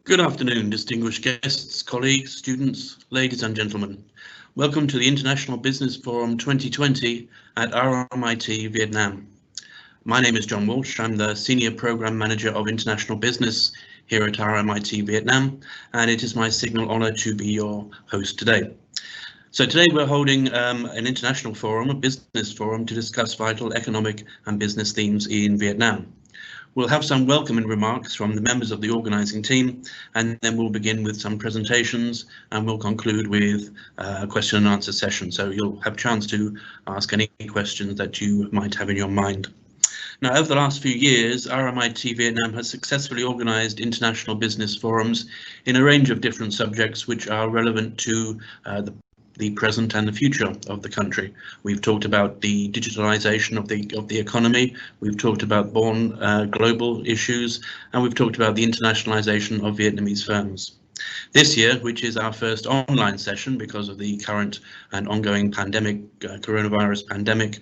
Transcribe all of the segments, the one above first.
Good afternoon, distinguished guests, colleagues, students, ladies and gentlemen. Welcome to the International Business Forum 2020 at RMIT, Vietnam. My name is John Walsh. I'm the Senior Program Manager of International Business here at RMIT, Vietnam, and it is my signal honor to be your host today. So today we're holding an international forum, a business forum, to discuss vital economic and business themes in Vietnam. We'll have some welcoming remarks from the members of the organising team, and then we'll begin with some presentations, and we'll conclude with a question and answer session. So you'll have a chance to ask any questions that you might have in your mind. Now, over the last few years, RMIT Vietnam has successfully organised international business forums in a range of different subjects which are relevant to the present and the future of the country. We've talked about the digitalization of the economy, we've talked about born global issues, and we've talked about the internationalization of Vietnamese firms. This year, which is our first online session because of the current and ongoing pandemic, coronavirus pandemic,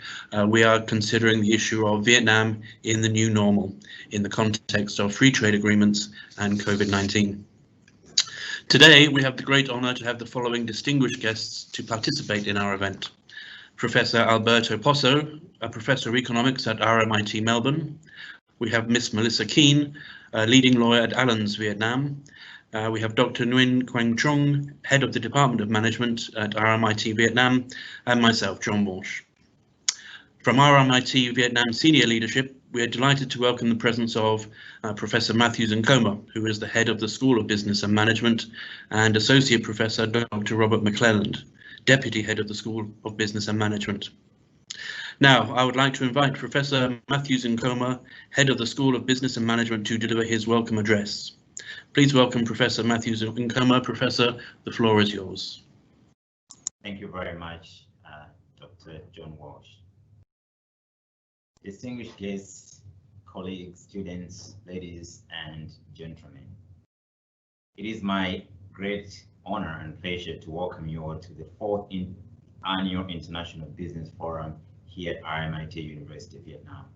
we are considering the issue of Vietnam in the new normal in the context of free trade agreements and COVID-19. Today, we have the great honour to have the following distinguished guests to participate in our event. Professor Alberto Posso, a Professor of Economics at RMIT Melbourne. We have Miss Melissa Keane, a leading lawyer at Allens, Vietnam. We have Dr. Nguyen Trung, Head of the Department of Management at RMIT Vietnam, and myself, John Walsh. From RMIT Vietnam senior leadership, we are delighted to welcome the presence of Professor Matthews Nkoma, who is the head of the School of Business and Management, and Associate Professor Dr. Robert McClelland, Deputy Head of the School of Business and Management. Now, I would like to invite Professor Matthews Nkoma, Head of the School of Business and Management, to deliver his welcome address. Please welcome Professor Matthews Nkoma. Professor, the floor is yours. Thank you very much, Dr. John Walsh. Distinguished guests, colleagues, students, ladies and gentlemen. It is my great honor and pleasure to welcome you all to the 4th Annual International Business Forum here at RMIT University of Vietnam.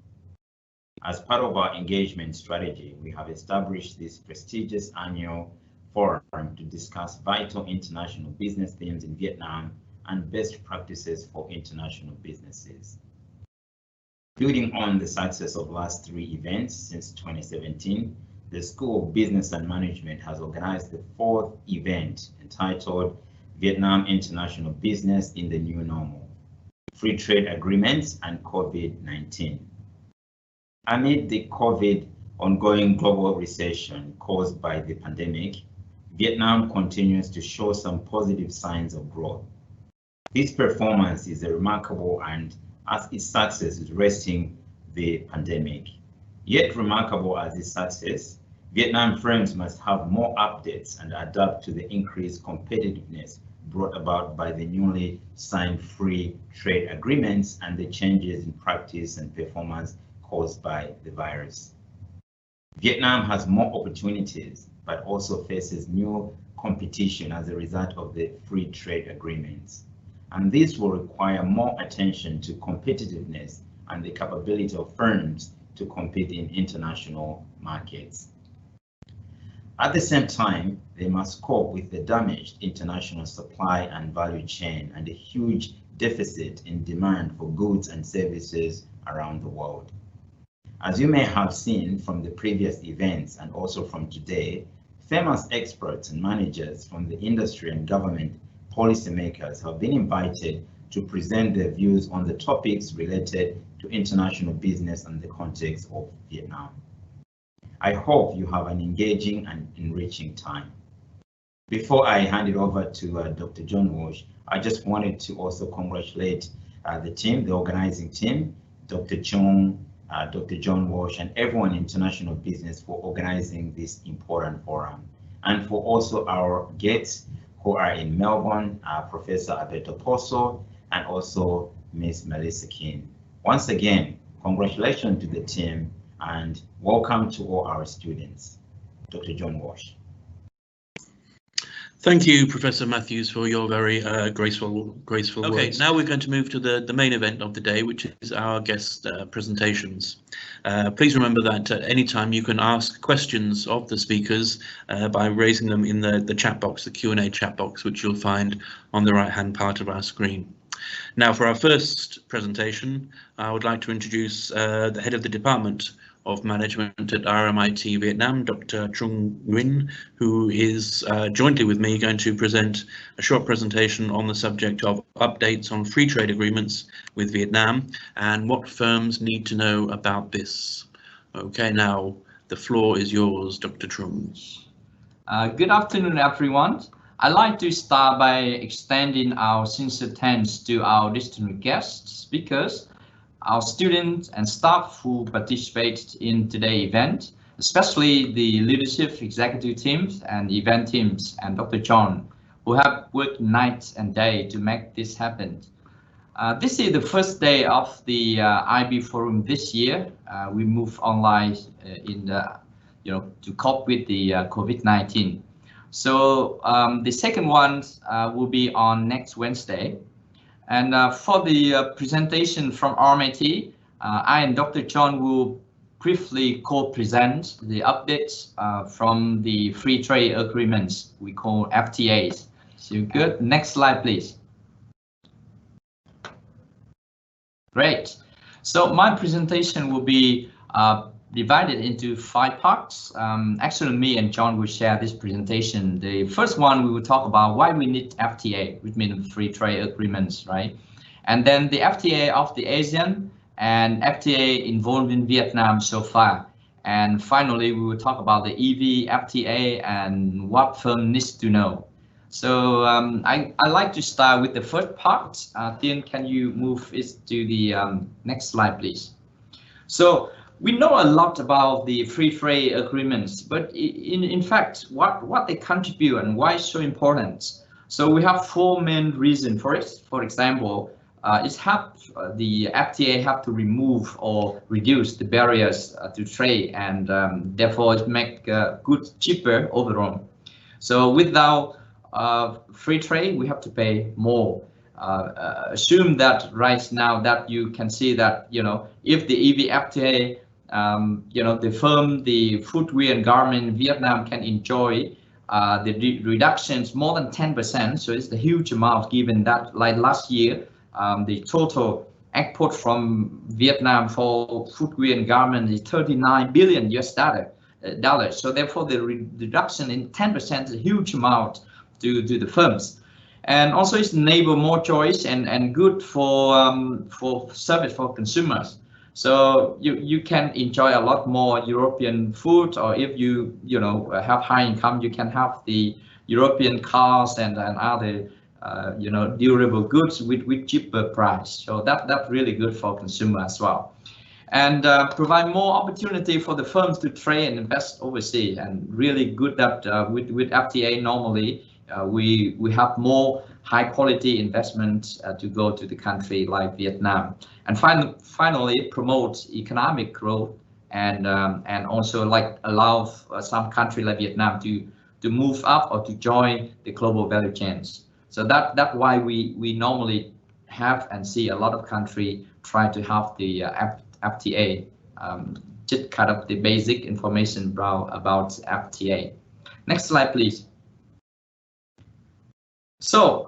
As part of our engagement strategy, we have established this prestigious annual forum to discuss vital international business themes in Vietnam and best practices for international businesses. Building on the success of last 3 events since 2017, the School of Business and Management has organized the 4th event entitled Vietnam International Business in the New Normal, Free Trade Agreements and COVID-19. Amid the COVID ongoing global recession caused by the pandemic, Vietnam continues to show some positive signs of growth. This performance is remarkable and as its success is resting the pandemic. Yet remarkable as its success, Vietnam firms must have more updates and adapt to the increased competitiveness brought about by the newly signed free trade agreements and the changes in practice and performance caused by the virus. Vietnam has more opportunities, but also faces new competition as a result of the free trade agreements. And this will require more attention to competitiveness and the capability of firms to compete in international markets. At the same time, they must cope with the damaged international supply and value chain and a huge deficit in demand for goods and services around the world. As you may have seen from the previous events and also from today, famous experts and managers from the industry and government policymakers have been invited to present their views on the topics related to international business and the context of Vietnam. I hope you have an engaging and enriching time. Before I hand it over to Dr. John Walsh, I just wanted to also congratulate the team, the organizing team, Dr. Trung, Dr. John Walsh, and everyone in international business for organizing this important forum, and for also our guests who are in Melbourne, Professor Alberto Posso, and also Ms. Melissa Keane. Once again, congratulations to the team and welcome to all our students. Dr. John Walsh. Thank you, Professor Matthews, for your very graceful words. Now we're going to move to the main event of the day, which is our guest presentations. Please remember that at any time you can ask questions of the speakers by raising them in the chat box, the Q&A chat box, which you'll find on the right-hand part of our screen. Now, for our first presentation, I would like to introduce the head of the Department of Management at RMIT Vietnam, Dr. Trung Nguyen, who is jointly with me going to present a short presentation on the subject of updates on free trade agreements with Vietnam and what firms need to know about this. Okay, now the floor is yours, Dr. Trung. Good afternoon, everyone. I'd like to start by extending our sincere thanks to our distinguished guest speakers, our students and staff who participated in today's event, especially the leadership executive teams and event teams and Dr. John, who have worked night and day to make this happen. This is the first day of the IB Forum this year. We moved online to cope with the COVID-19. So the second one will be on next Wednesday. And for the presentation from RMIT, I and Dr. John will briefly co-present the updates from the free trade agreements we call FTAs. So good. Next slide, please. Great. So my presentation will be divided into 5 parts. Actually, me and John will share this presentation. The first one, we will talk about why we need FTA, which means free trade agreements, right? And then the FTA of the ASEAN and FTA involved in Vietnam so far. And finally, we will talk about the EV FTA and what firm needs to know. So I like to start with the first part. Tiên, can you move it to the next slide, please? So we know a lot about the free trade agreements, but in fact, what they contribute and why it's so important. So we have 4 main reasons for it. For example, the FTA have to remove or reduce the barriers to trade, and therefore it make goods cheaper overall. So without free trade, we have to pay more. Assume that right now that you can see that, if the EV FTA the footwear and garment in Vietnam can enjoy the reductions more than 10%. So it's a huge amount, given that like last year, the total export from Vietnam for footwear and garment is 39 billion US dollars. So therefore, the reduction in 10% is a huge amount to the firms. And also it's enable more choice and good for service for consumers. So you can enjoy a lot more European food, or if you have high income, you can have the European cars and other durable goods with cheaper price. So that's really good for consumer as well, and provide more opportunity for the firms to trade and invest overseas. And really good that with FTA normally we have more high quality investment to go to the country like Vietnam. And finally promote economic growth and also like allow some country like Vietnam to move up or to join the global value chains. So that's why we normally have and see a lot of countries try to have the FTA. Just kind of the basic information about FTA. Next slide, please. So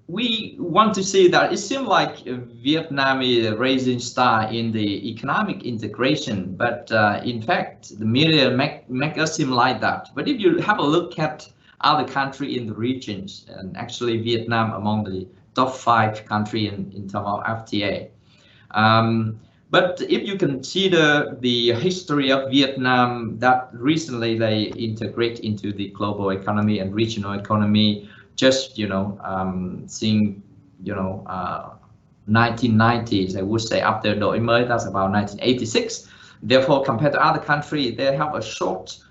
we want to see that it seems like Vietnam is a rising star in the economic integration, but in fact, the media make us seem like that. But if you have a look at other countries in the regions, and actually Vietnam among the top 5 countries in terms of FTA. But if you consider the history of Vietnam, that recently they integrate into the global economy and regional economy, just seeing 1990s, I would say, after Đổi Mới, that's about 1986. Therefore, compared to other countries, they have a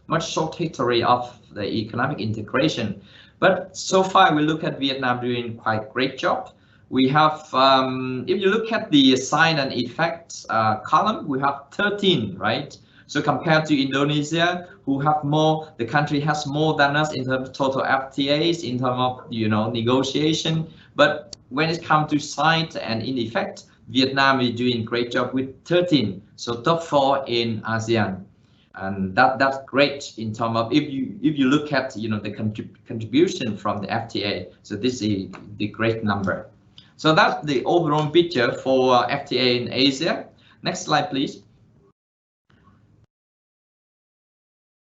much short history of the economic integration. But so far, we look at Vietnam doing quite great job. We have, if you look at the sign and effects column, we have 13, right? So compared to Indonesia, who have more, the country has more than us in terms of total FTAs, in terms of, you know, negotiation. But when it comes to sight and in effect, Vietnam is doing a great job with 13, so top 4 in ASEAN. And that's great in terms of if you look at, you know, the contribution from the FTA. So this is the great number. So that's the overall picture for FTA in Asia. Next slide, please.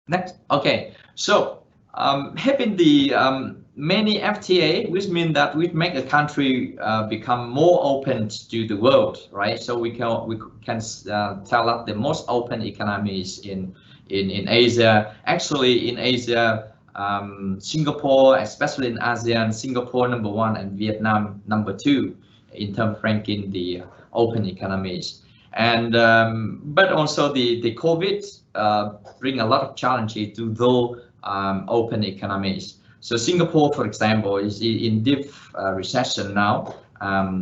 Next, okay. So having the many FTA, which means that we make a country become more open to the world, right? So we can tell us the most open economies in Asia. Actually, in Asia, Singapore, especially in ASEAN, Singapore #1 and Vietnam #2 in terms of ranking the open economies. And but also the COVID bring a lot of challenges to those open economies. So Singapore, for example, is in deep recession now.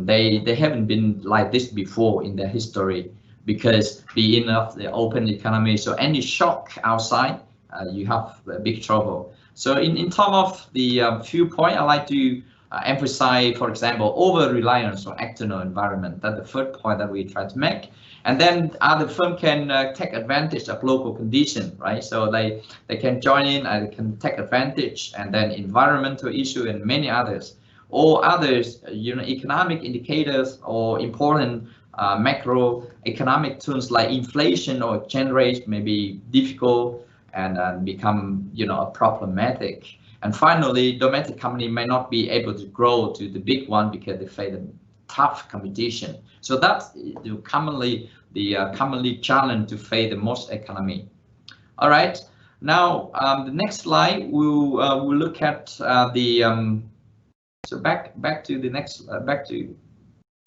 They haven't been like this before in their history because being of the open economy. So any shock outside, you have big trouble. So in terms of the few points, I like to emphasize, for example, over-reliance on external environment. That's the first point that we try to make. And then other firms can take advantage of local condition, right? So they can join in and can take advantage, and then environmental issue and many others, or others, you know, economic indicators or important macroeconomic tools like inflation or exchange rate may be difficult and become, you know, problematic. And finally, domestic company may not be able to grow to the big one because they face a tough competition. So that's commonly challenge to face the most economy. All right. Now the next slide we'll look at the so back to the next back to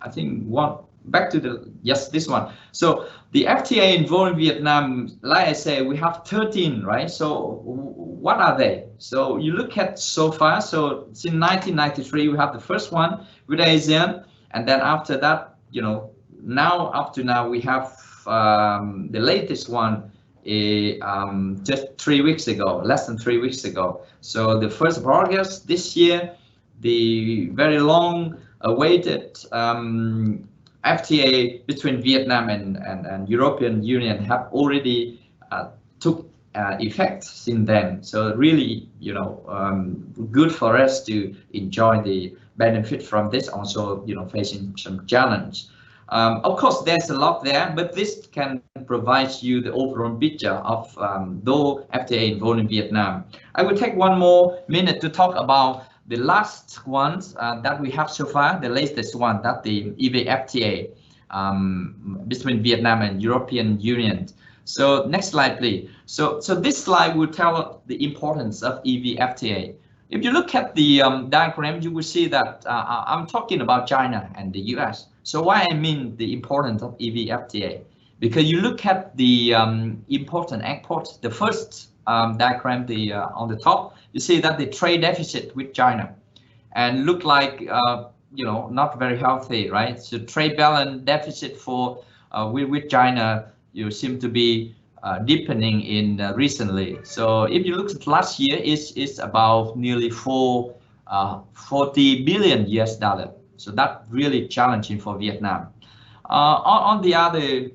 I think one back to the yes this one. So the FTA involved in Vietnam, like I say, we have 13, right? So what are they? So you look at so far. So since 1993 we have the first one with ASEAN, and then after that, you know, now up to now we have the latest one just 3 weeks ago, less than 3 weeks ago. So the 1st of August this year, the very long awaited FTA between Vietnam and European Union have already took effect since then. So really, you know, good for us to enjoy the benefit from this, also, you know, facing some challenge. Of course, there's a lot there, but this can provide you the overall picture of the FTA involved in Vietnam. I will take one more minute to talk about the last ones that we have so far, the latest one, that the EVFTA between Vietnam and European Union. So next slide, please. So this slide will tell the importance of EVFTA. If you look at the diagram, you will see that I'm talking about China and the US. So why I mean the importance of EVFTA? Because you look at the import and export, the first diagram, on the top, you see that the trade deficit with China and look like, you know, not very healthy, right? So trade balance deficit for with China, you seem to be deepening in recently. So if you look at last year, it's about nearly 40 billion US dollar. So that's really challenging for Vietnam. On the other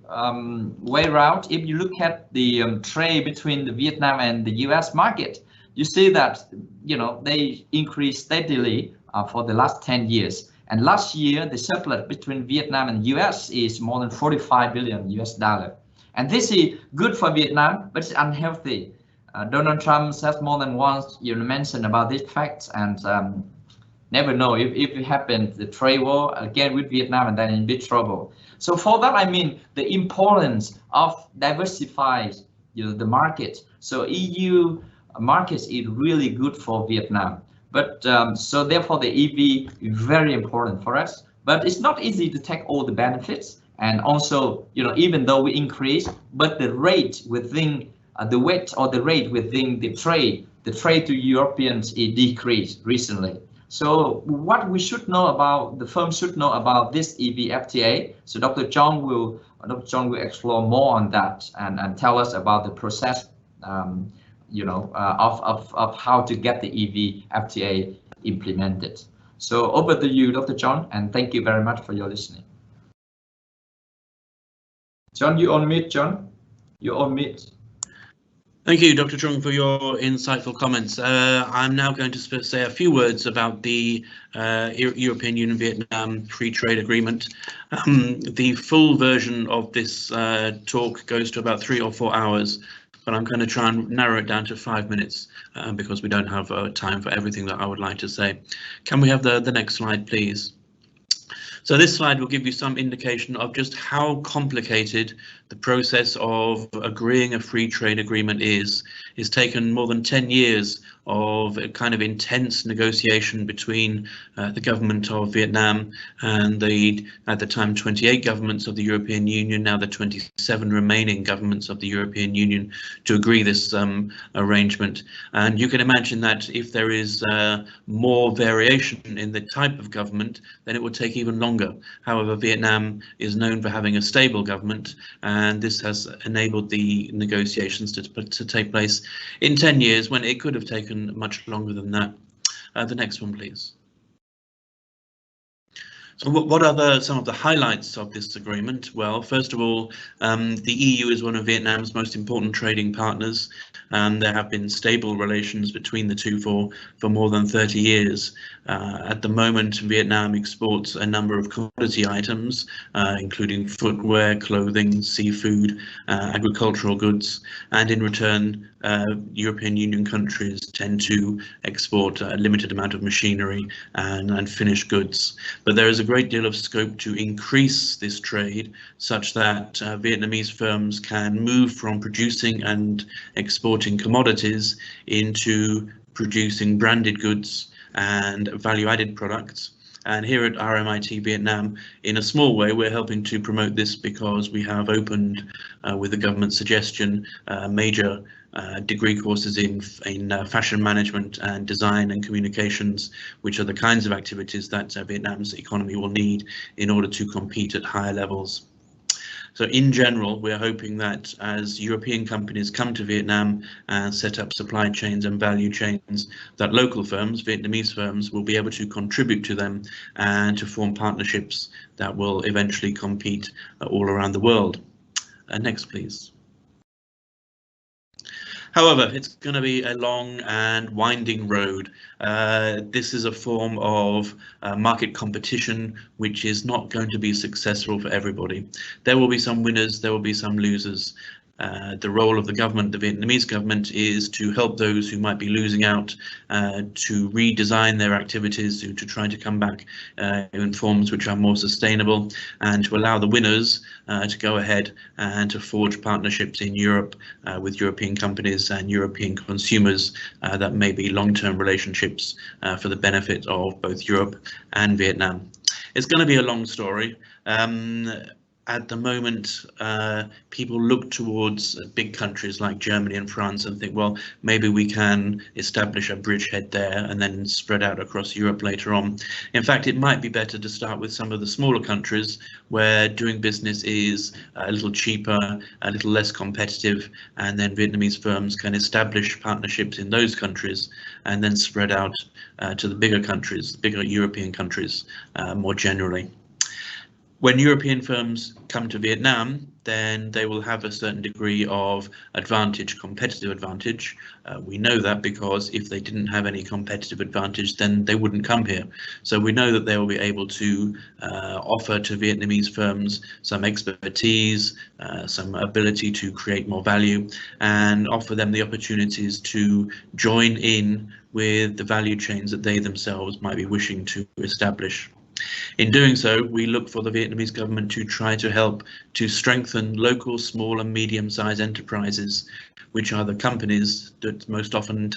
way around, if you look at the trade between the Vietnam and the US market, you see that, you know, they increased steadily for the last 10 years. And last year, the surplus between Vietnam and US is more than 45 billion US dollar. And this is good for Vietnam, but it's unhealthy. Donald Trump says more than once, you mentioned about this fact, and never know if it happens, the trade war again with Vietnam, and then in big trouble. So for that, I mean the importance of diversify, you know, the market. So EU markets is really good for Vietnam. But so therefore the EV is very important for us. But it's not easy to take all the benefits. And also, you know, even though we increase, but the rate within the weight or the rate within the trade to Europeans is decreased recently. So what we should know about, the firm should know about this EVFTA. So Dr. Trung will Dr. Trung will explore more on that and tell us about the process, of how to get the EV FTA implemented. So over to you, Dr. Trung, and thank you very much for your listening. John, you on mute, John. You're on mute. Thank you, Dr. Trung, for your insightful comments. I'm now going to say a few words about the European Union-Vietnam Free Trade Agreement. The full version of this talk goes to about 3 or 4 hours, but I'm going to try and narrow it down to 5 minutes because we don't have time for everything that I would like to say. Can we have the next slide, please? So this slide will give you some indication of just how complicated the process of agreeing a free trade agreement is. It's taken more than 10 years of a kind of intense negotiation between the government of Vietnam and the, at the time, 28 governments of the European Union, now the 27 remaining governments of the European Union, to agree this arrangement. And you can imagine that if there is more variation in the type of government, then it would take even longer. However, Vietnam is known for having a stable government, and this has enabled the negotiations to take place in 10 years when it could have taken much longer than that. The next one, please. So what are some of the highlights of this agreement? Well, first of all, the EU is one of Vietnam's most important trading partners, and there have been stable relations between the two for more than 30 years. At the moment, Vietnam exports a number of commodity items, including footwear, clothing, seafood, agricultural goods, and in return, European Union countries tend to export a limited amount of machinery and finished goods. But there is a great deal of scope to increase this trade such that Vietnamese firms can move from producing and exporting commodities into producing branded goods and value-added products. And here at RMIT Vietnam, in a small way, we're helping to promote this because we have opened, with the government's suggestion, major degree courses in fashion management and design and communications, which are the kinds of activities that Vietnam's economy will need in order to compete at higher levels. So in general, we're hoping that as European companies come to Vietnam and set up supply chains and value chains, that local firms, Vietnamese firms, will be able to contribute to them and to form partnerships that will eventually compete all around the world. Next, please. However, it's going to be a long and winding road. This is a form of market competition which is not going to be successful for everybody. There will be some winners, there will be some losers. The role of the government, the Vietnamese government, is to help those who might be losing out to redesign their activities, to try to come back in forms which are more sustainable, and to allow the winners to go ahead and to forge partnerships in Europe with European companies and European consumers that may be long-term relationships for the benefit of both Europe and Vietnam. It's going to be a long story. At the moment, people look towards big countries like Germany and France and think, well, maybe we can establish a bridgehead there and then spread out across Europe later on. In fact, it might be better to start with some of the smaller countries where doing business is a little cheaper, a little less competitive, and then Vietnamese firms can establish partnerships in those countries and then spread out to the bigger countries, bigger European countries more generally. When European firms come to Vietnam, then they will have a certain degree of advantage, competitive advantage. We know that because if they didn't have any competitive advantage, then they wouldn't come here. So we know that they will be able to offer to Vietnamese firms some expertise, some ability to create more value, and offer them the opportunities to join in with the value chains that they themselves might be wishing to establish. In doing so, we look for the Vietnamese government to try to help to strengthen local small and medium-sized enterprises, which are the companies that most often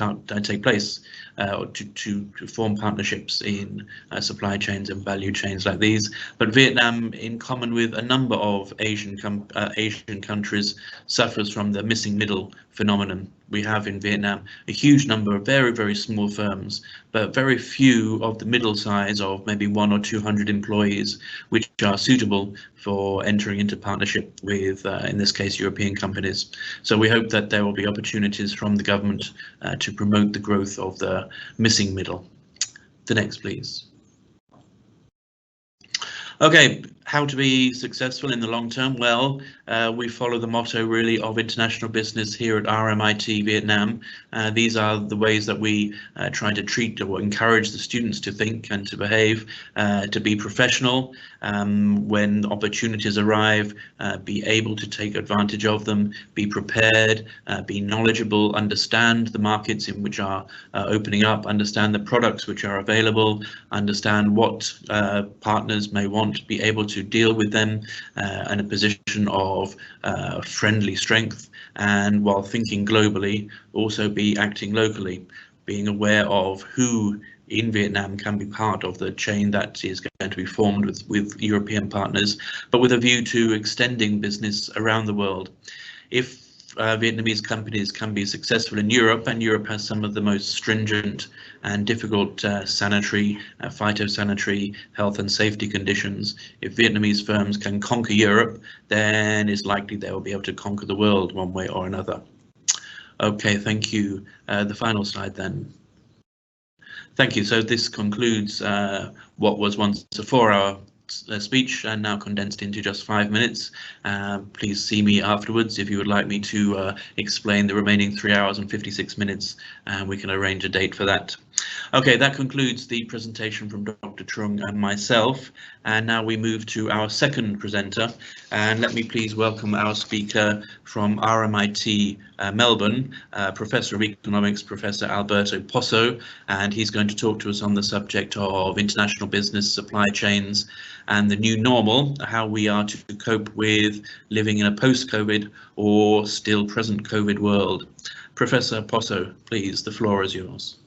take place to form partnerships in supply chains and value chains like these. But Vietnam, in common with a number of Asian countries, suffers from the missing middle phenomenon. we have in Vietnam a huge number of very, very small firms, but very few of the middle size of maybe 100 or 200 employees, which are suitable for entering into partnership with, in this case, European companies. So we hope that there will be opportunities from the government to promote the growth of the missing middle. The next, please. Okay, how to be successful in the long term? Well, we follow the motto really of international business here at RMIT Vietnam. These are the ways that we try to treat or encourage the students to think and to behave, to be professional. When opportunities arrive, be able to take advantage of them, be prepared, be knowledgeable, understand the markets in which are opening up, understand the products which are available, understand what partners may want, be able to deal with them in a position of friendly strength, and while thinking globally, also be acting locally, being aware of who in Vietnam can be part of the chain that is going to be formed with European partners, but with a view to extending business around the world. If Vietnamese companies can be successful in Europe, and Europe has some of the most stringent and difficult sanitary, phytosanitary, health and safety conditions. If Vietnamese firms can conquer Europe, then it's likely they will be able to conquer the world one way or another. Okay, thank you. The final slide then. Thank you. So this concludes what was once a 4-hour speech and now condensed into just 5 minutes. Please see me afterwards if you would like me to explain the remaining 3 hours and 56 minutes, and we can arrange a date for that. Okay, that concludes the presentation from Dr. Trung and myself, and now we move to our second presenter, and let me please welcome our speaker from RMIT Melbourne, Professor of Economics, Professor Alberto Posso, and he's going to talk to us on the subject of international business, supply chains, and the new normal, how we are to cope with living in a post-COVID or still present COVID world. Professor Posso, please, the floor is yours.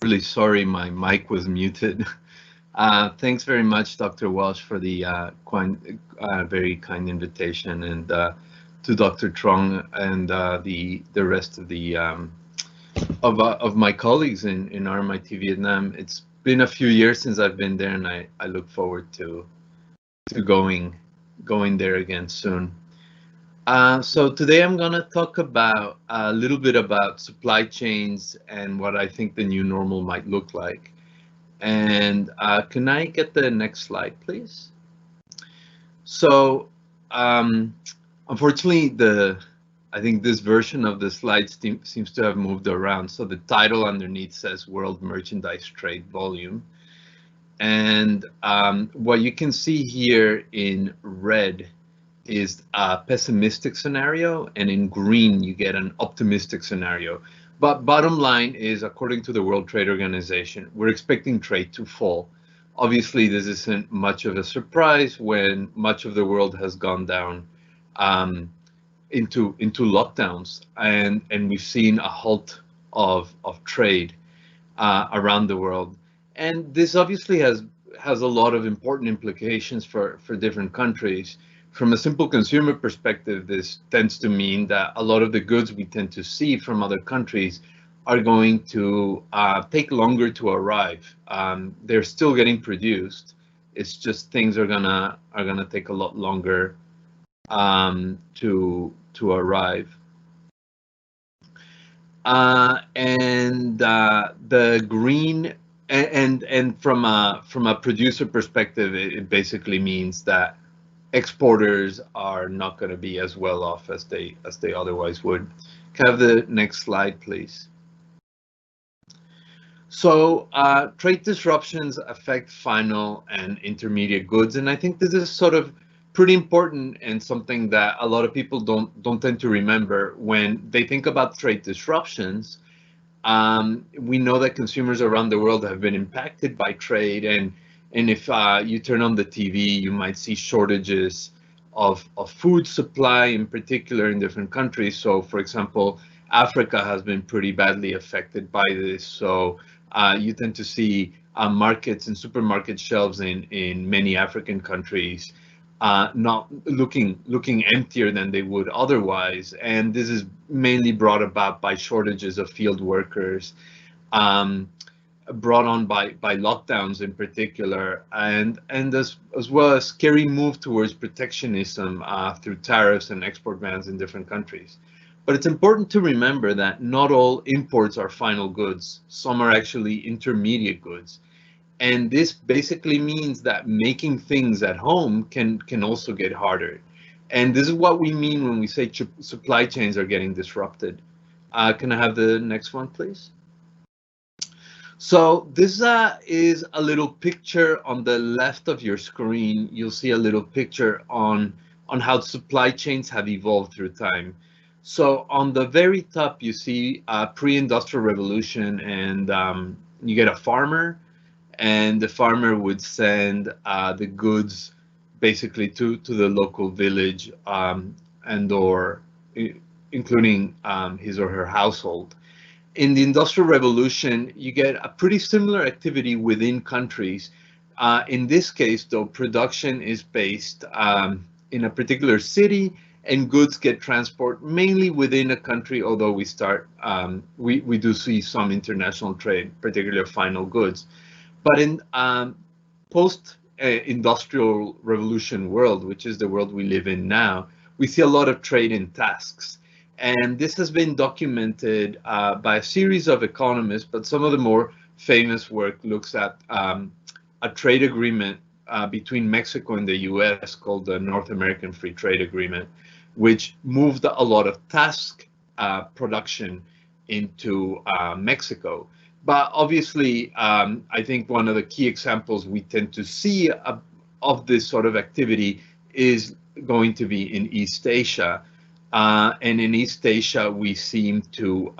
Really sorry, my mic was muted. Thanks very much, Dr. Walsh, for the very kind invitation, and to Dr. Trung and the rest of the of my colleagues in RMIT Vietnam. It's been a few years since I've been there, and I look forward to going there again soon. So today I'm going to talk about a little bit about supply chains and what I think the new normal might look like. And can I get the next slide, please? So unfortunately, I think this version of the slides seems to have moved around. So the title underneath says World Merchandise Trade Volume. And what you can see here in red is a pessimistic scenario, and in green you get an optimistic scenario. But bottom line is, according to the World Trade Organization, we're expecting trade to fall. Obviously, this isn't much of a surprise when much of the world has gone down into lockdowns, and we've seen a halt of trade around the world. And this obviously has a lot of important implications for different countries. From a simple consumer perspective, this tends to mean that a lot of the goods we tend to see from other countries are going to take longer to arrive. They're still getting produced. It's just things are gonna take a lot longer to arrive. The green and from a producer perspective, it basically means that exporters are not going to be as well off as they otherwise would. Can I have the next slide, please? So trade disruptions affect final and intermediate goods, and I think this is sort of pretty important and something that a lot of people don't tend to remember when they think about trade disruptions. We know that consumers around the world have been impacted by trade, and if you turn on the TV, you might see shortages of food supply, in particular in different countries. So, for example, Africa has been pretty badly affected by this. So you tend to see markets and supermarket shelves in many African countries not looking emptier than they would otherwise. And this is mainly brought about by shortages of field workers, brought on by lockdowns in particular, and as well as scary move towards protectionism through tariffs and export bans in different countries. But it's important to remember that not all imports are final goods. Some are actually intermediate goods. And this basically means that making things at home can also get harder. And this is what we mean when we say supply chains are getting disrupted. Can I have the next one, please? So this is a little picture on the left of your screen. You'll see a little picture on how supply chains have evolved through time. So on the very top, you see pre-industrial revolution, and you get a farmer, and the farmer would send the goods basically to the local village and or including his or her household. In the Industrial Revolution, you get a pretty similar activity within countries. In this case, though, production is based in a particular city, and goods get transported mainly within a country, although we do see some international trade, particularly of final goods. But in post-industrial revolution world, which is the world we live in now, we see a lot of trade in tasks. And this has been documented by a series of economists, but some of the more famous work looks at a trade agreement between Mexico and the US called the North American Free Trade Agreement, which moved a lot of task production into Mexico. But obviously, I think one of the key examples we tend to see of this sort of activity is going to be in East Asia. And in East Asia, we seem to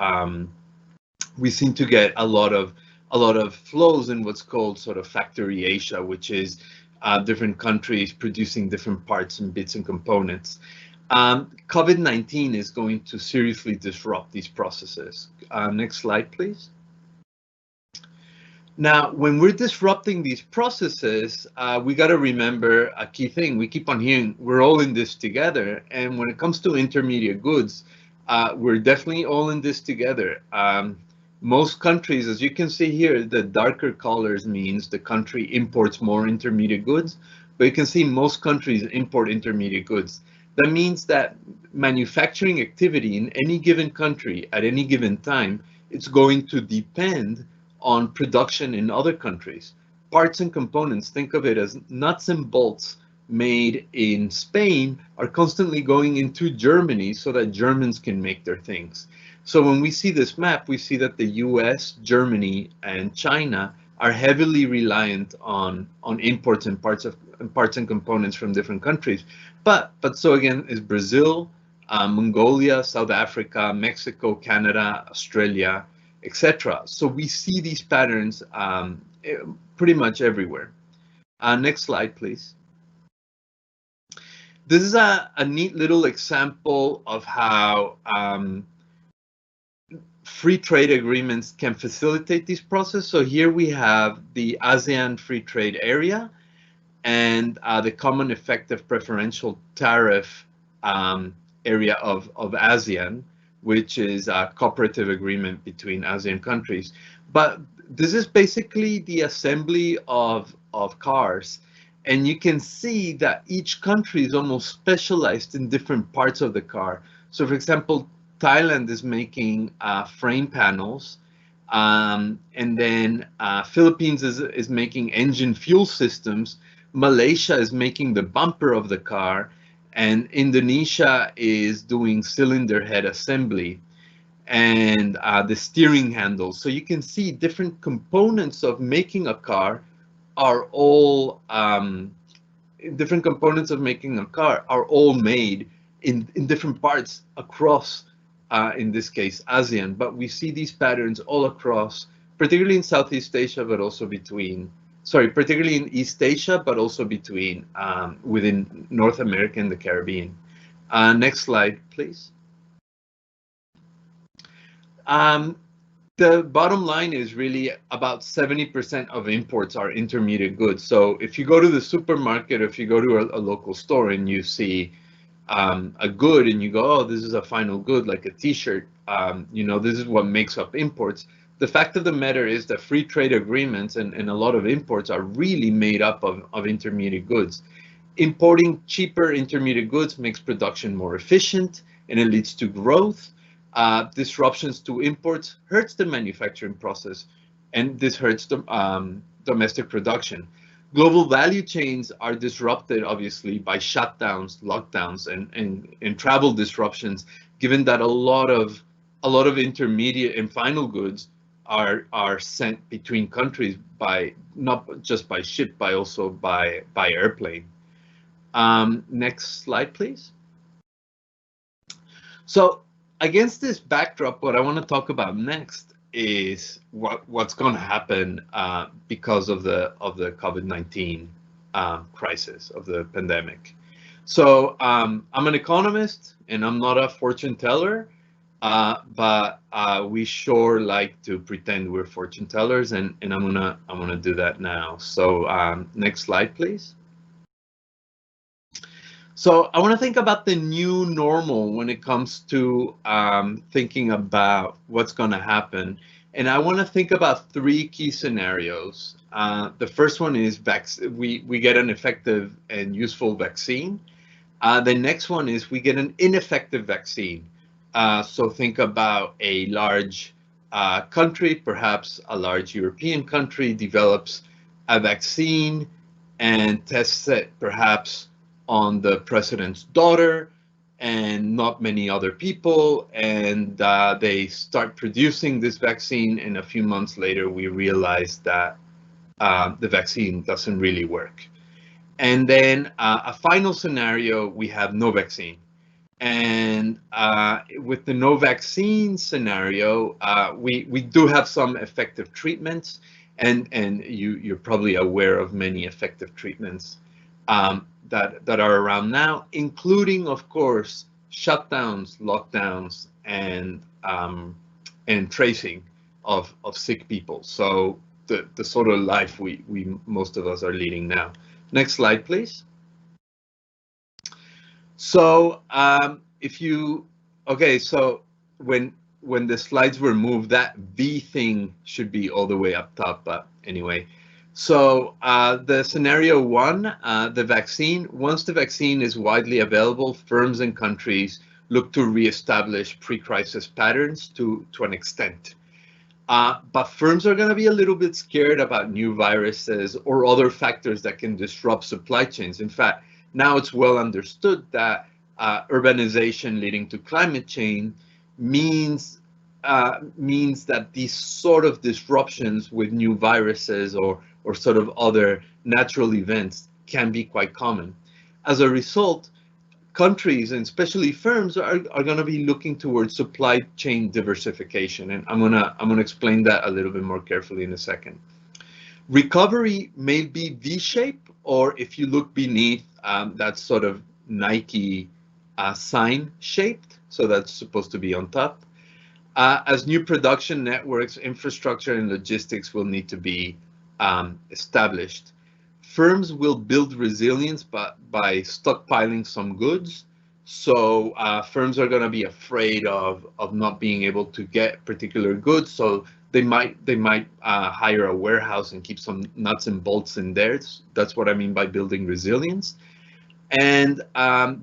get a lot of flows in what's called sort of factory Asia, which is different countries producing different parts and bits and components. COVID-19 is going to seriously disrupt these processes. Next slide, please. Now, when we're disrupting these processes, we got to remember a key thing. We keep on hearing we're all in this together. And when it comes to intermediate goods, we're definitely all in this together. Most countries, as you can see here, the darker colors means the country imports more intermediate goods. But you can see most countries import intermediate goods. That means that manufacturing activity in any given country at any given time, it's going to depend on production in other countries. Parts and components, think of it as nuts and bolts made in Spain are constantly going into Germany so that Germans can make their things. So when we see this map, we see that the US, Germany, and China are heavily reliant on imports and parts and components from different countries. But so again is Brazil, Mongolia, South Africa, Mexico, Canada, Australia, etc. So we see these patterns pretty much everywhere. Next slide, please. This is a neat little example of how free trade agreements can facilitate this process. So here we have the ASEAN Free Trade Area and the Common Effective Preferential Tariff area of ASEAN, which is a cooperative agreement between ASEAN countries. But this is basically the assembly of cars. And you can see that each country is almost specialized in different parts of the car. So for example, Thailand is making frame panels. And then Philippines is making engine fuel systems. Malaysia is making the bumper of the car. And Indonesia is doing cylinder head assembly and the steering handle. So you can see different components of making a car are all made in different parts across, in this case, ASEAN. But we see these patterns all across, particularly in Southeast Asia, but also particularly in East Asia, but also between within North America and the Caribbean. Next slide, please. the bottom line is really about 70% of imports are intermediate goods. So if you go to the supermarket, if you go to a local store and you see a good and you go, oh, this is a final good, like a t-shirt, you know, this is what makes up imports. The fact of the matter is that free trade agreements and a lot of imports are really made up of intermediate goods. Importing cheaper intermediate goods makes production more efficient and it leads to growth. Disruptions to imports hurts the manufacturing process, and this hurts the domestic production. Global value chains are disrupted, obviously, by shutdowns, lockdowns, and travel disruptions. Given that a lot of intermediate and final goods are sent between countries by not just by ship, but also by airplane. Next slide, please. So against this backdrop, what I want to talk about next is what's going to happen because of the COVID-19 crisis, of the pandemic. So I'm an economist and I'm not a fortune teller, but we sure like to pretend we're fortune tellers, and I'm gonna do that now. So next slide, please. So I want to think about the new normal when it comes to thinking about what's going to happen. And I want to think about three key scenarios. The first one is we get an effective and useful vaccine. The next one is we get an ineffective vaccine. So think about a large country, perhaps a large European country, develops a vaccine and tests it perhaps on the president's daughter and not many other people, and they start producing this vaccine, and a few months later we realize that the vaccine doesn't really work. And then a final scenario, we have no vaccine. And with the no vaccine scenario, we do have some effective treatments, and you're probably aware of many effective treatments that are around now, including, of course, shutdowns, lockdowns, and tracing of sick people. So the sort of life we most of us are leading now. Next slide, please. So so when the slides were moved, that V thing should be all the way up top, but anyway. So the scenario one, the vaccine, once the vaccine is widely available, firms and countries look to reestablish pre-crisis patterns to an extent. But firms are going to be a little bit scared about new viruses or other factors that can disrupt supply chains. In fact, now it's well understood that urbanization leading to climate change means that these sort of disruptions with new viruses or sort of other natural events can be quite common. As a result, countries and especially firms are going to be looking towards supply chain diversification, and I'm gonna explain that a little bit more carefully in a second. Recovery may be V-shaped, or if you look beneath, that's sort of Nike sign shaped, so that's supposed to be on top. As new production networks, infrastructure, and logistics will need to be established. Firms will build resilience by stockpiling some goods. So firms are going to be afraid of not being able to get particular goods. So they might hire a warehouse and keep some nuts and bolts in there. That's what I mean by building resilience. And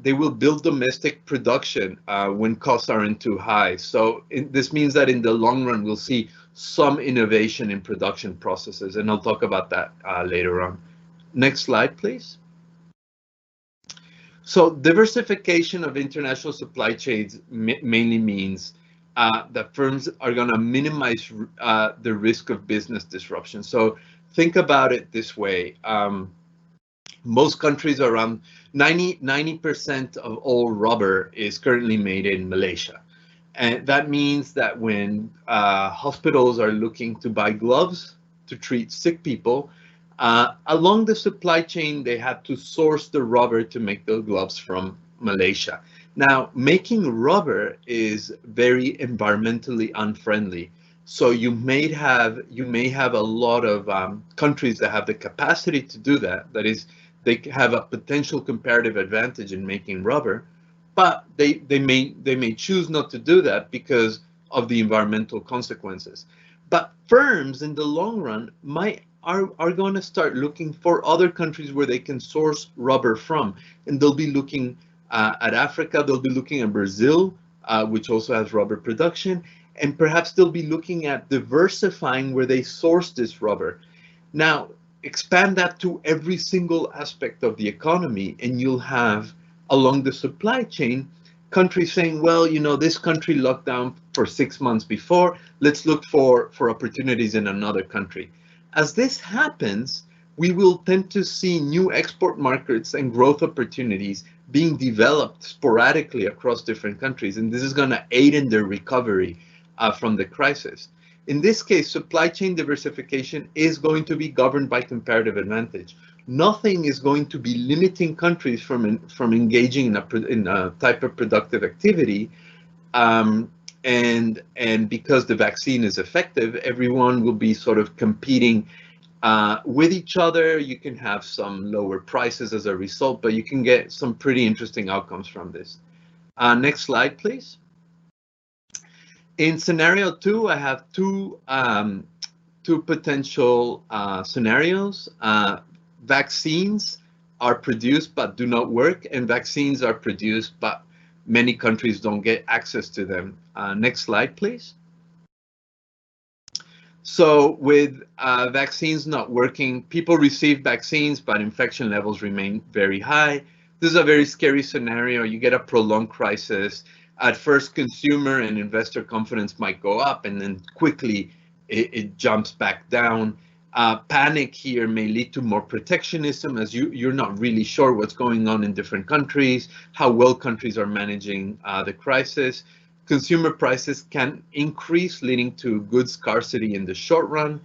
they will build domestic production when costs aren't too high. So this means that in the long run, we'll see some innovation in production processes, and I'll talk about that later on. Next slide, please. So diversification of international supply chains mainly means that firms are going to minimize the risk of business disruption. So think about it this way. Most countries, around 90% of all rubber is currently made in Malaysia. And that means that when hospitals are looking to buy gloves to treat sick people, along the supply chain, they have to source the rubber to make the gloves from Malaysia. Now, making rubber is very environmentally unfriendly. So you may have a lot of countries that have the capacity to do that. That is, they have a potential comparative advantage in making rubber, but they may choose not to do that because of the environmental consequences. But firms in the long run are going to start looking for other countries where they can source rubber from, and they'll be looking at Africa. They'll be looking at Brazil, which also has rubber production, and perhaps they'll be looking at diversifying where they source this rubber. Now, expand that to every single aspect of the economy, and you'll have along the supply chain countries saying, well, you know, this country locked down for 6 months before, let's look for opportunities in another country. As this happens, we will tend to see new export markets and growth opportunities being developed sporadically across different countries, and this is going to aid in their recovery from the crisis. In this case, supply chain diversification is going to be governed by comparative advantage. Nothing is going to be limiting countries from engaging in a type of productive activity. And because the vaccine is effective, everyone will be sort of competing with each other. You can have some lower prices as a result, but you can get some pretty interesting outcomes from this. Next slide, please. In scenario 2, I have two potential scenarios. Vaccines are produced but do not work, and vaccines are produced but many countries don't get access to them. Next slide, please. So with vaccines not working, people receive vaccines, but infection levels remain very high. This is a very scary scenario. You get a prolonged crisis. At first, consumer and investor confidence might go up, and then quickly it jumps back down. Panic here may lead to more protectionism, as you're not really sure what's going on in different countries, how well countries are managing the crisis. Consumer prices can increase, leading to goods scarcity in the short run.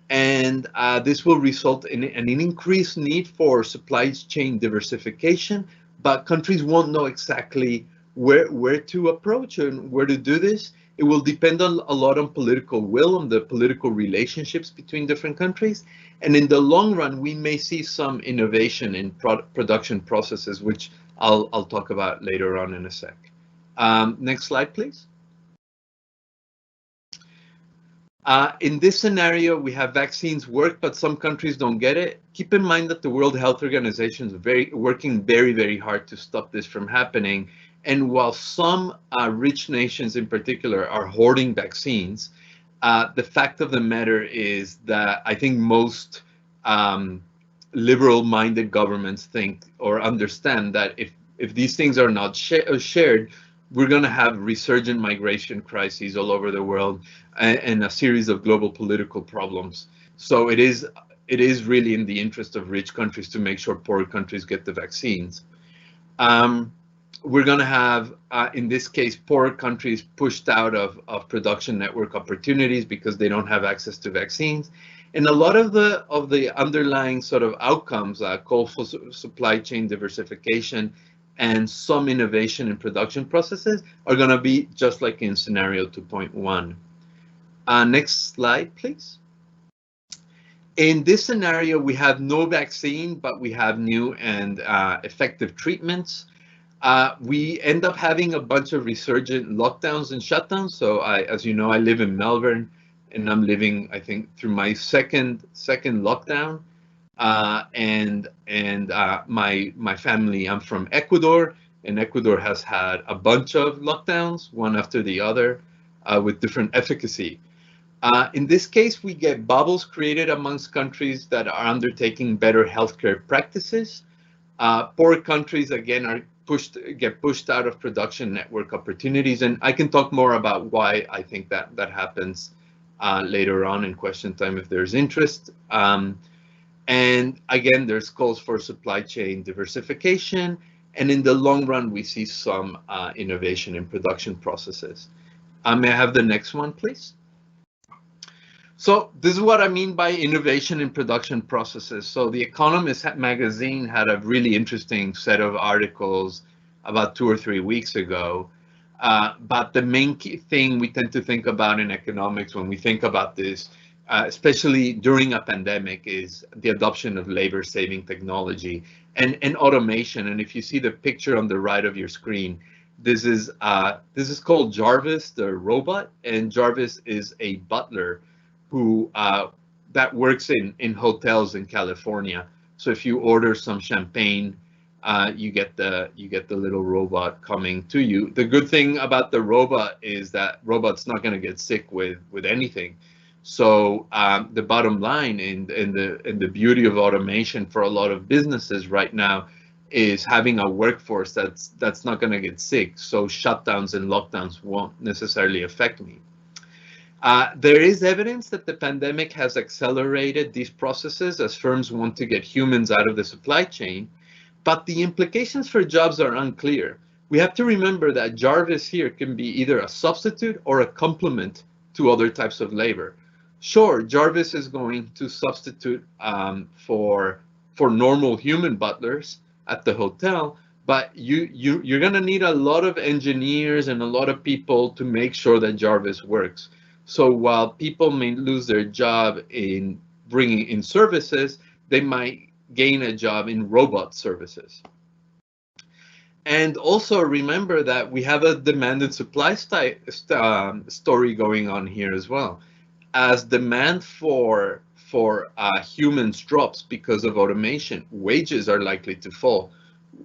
And this will result in an increased need for supply chain diversification, but countries won't know exactly where to approach and where to do this. It will depend a lot on political will, on the political relationships between different countries. And in the long run, we may see some innovation in production processes, which I'll talk about later on in a sec. Next slide, please. In this scenario, we have vaccines work, but some countries don't get it. Keep in mind that the World Health Organization is working very, very hard to stop this from happening. And while some rich nations in particular are hoarding vaccines, the fact of the matter is that I think most liberal-minded governments think or understand that if these things are not shared, we're going to have resurgent migration crises all over the world and a series of global political problems. So it is really in the interest of rich countries to make sure poor countries get the vaccines. We're going to have, in this case, poorer countries pushed out of production network opportunities because they don't have access to vaccines. And a lot of the underlying sort of outcomes call for supply chain diversification and some innovation in production processes are going to be just like in scenario 2.1. Next slide, please. In this scenario, we have no vaccine, but we have new and effective treatments. We end up having a bunch of resurgent lockdowns and shutdowns. So as you know, I live in Melbourne, and I'm living, I think, through my second lockdown. And my family, I'm from Ecuador, and Ecuador has had a bunch of lockdowns, one after the other, with different efficacy. In this case, we get bubbles created amongst countries that are undertaking better healthcare practices. Poor countries, again, get pushed out of production network opportunities, and I can talk more about why I think that happens later on in question time if there's interest. And again, there's calls for supply chain diversification, and in the long run, we see some innovation in production processes. May I have the next one, please? So this is what I mean by innovation in production processes. So The Economist magazine had a really interesting set of articles about 2 or 3 weeks ago. But the main key thing we tend to think about in economics when we think about this, especially during a pandemic, is the adoption of labor-saving technology and automation. And if you see the picture on the right of your screen, this is called Jarvis the Robot, and Jarvis is a butler who that works in hotels in California. So if you order some champagne, you get the little robot coming to you. The good thing about the robot is that robot's not going to get sick with anything. So the bottom line in the beauty of automation for a lot of businesses right now is having a workforce that's not going to get sick. So shutdowns and lockdowns won't necessarily affect me. There is evidence that the pandemic has accelerated these processes as firms want to get humans out of the supply chain, but the implications for jobs are unclear. We have to remember that Jarvis here can be either a substitute or a complement to other types of labor. Sure, Jarvis is going to substitute for normal human butlers at the hotel, but you're going to need a lot of engineers and a lot of people to make sure that Jarvis works. So while people may lose their job in bringing in services, they might gain a job in robot services. And also remember that we have a demand and supply story going on here as well. As demand for humans drops because of automation, wages are likely to fall.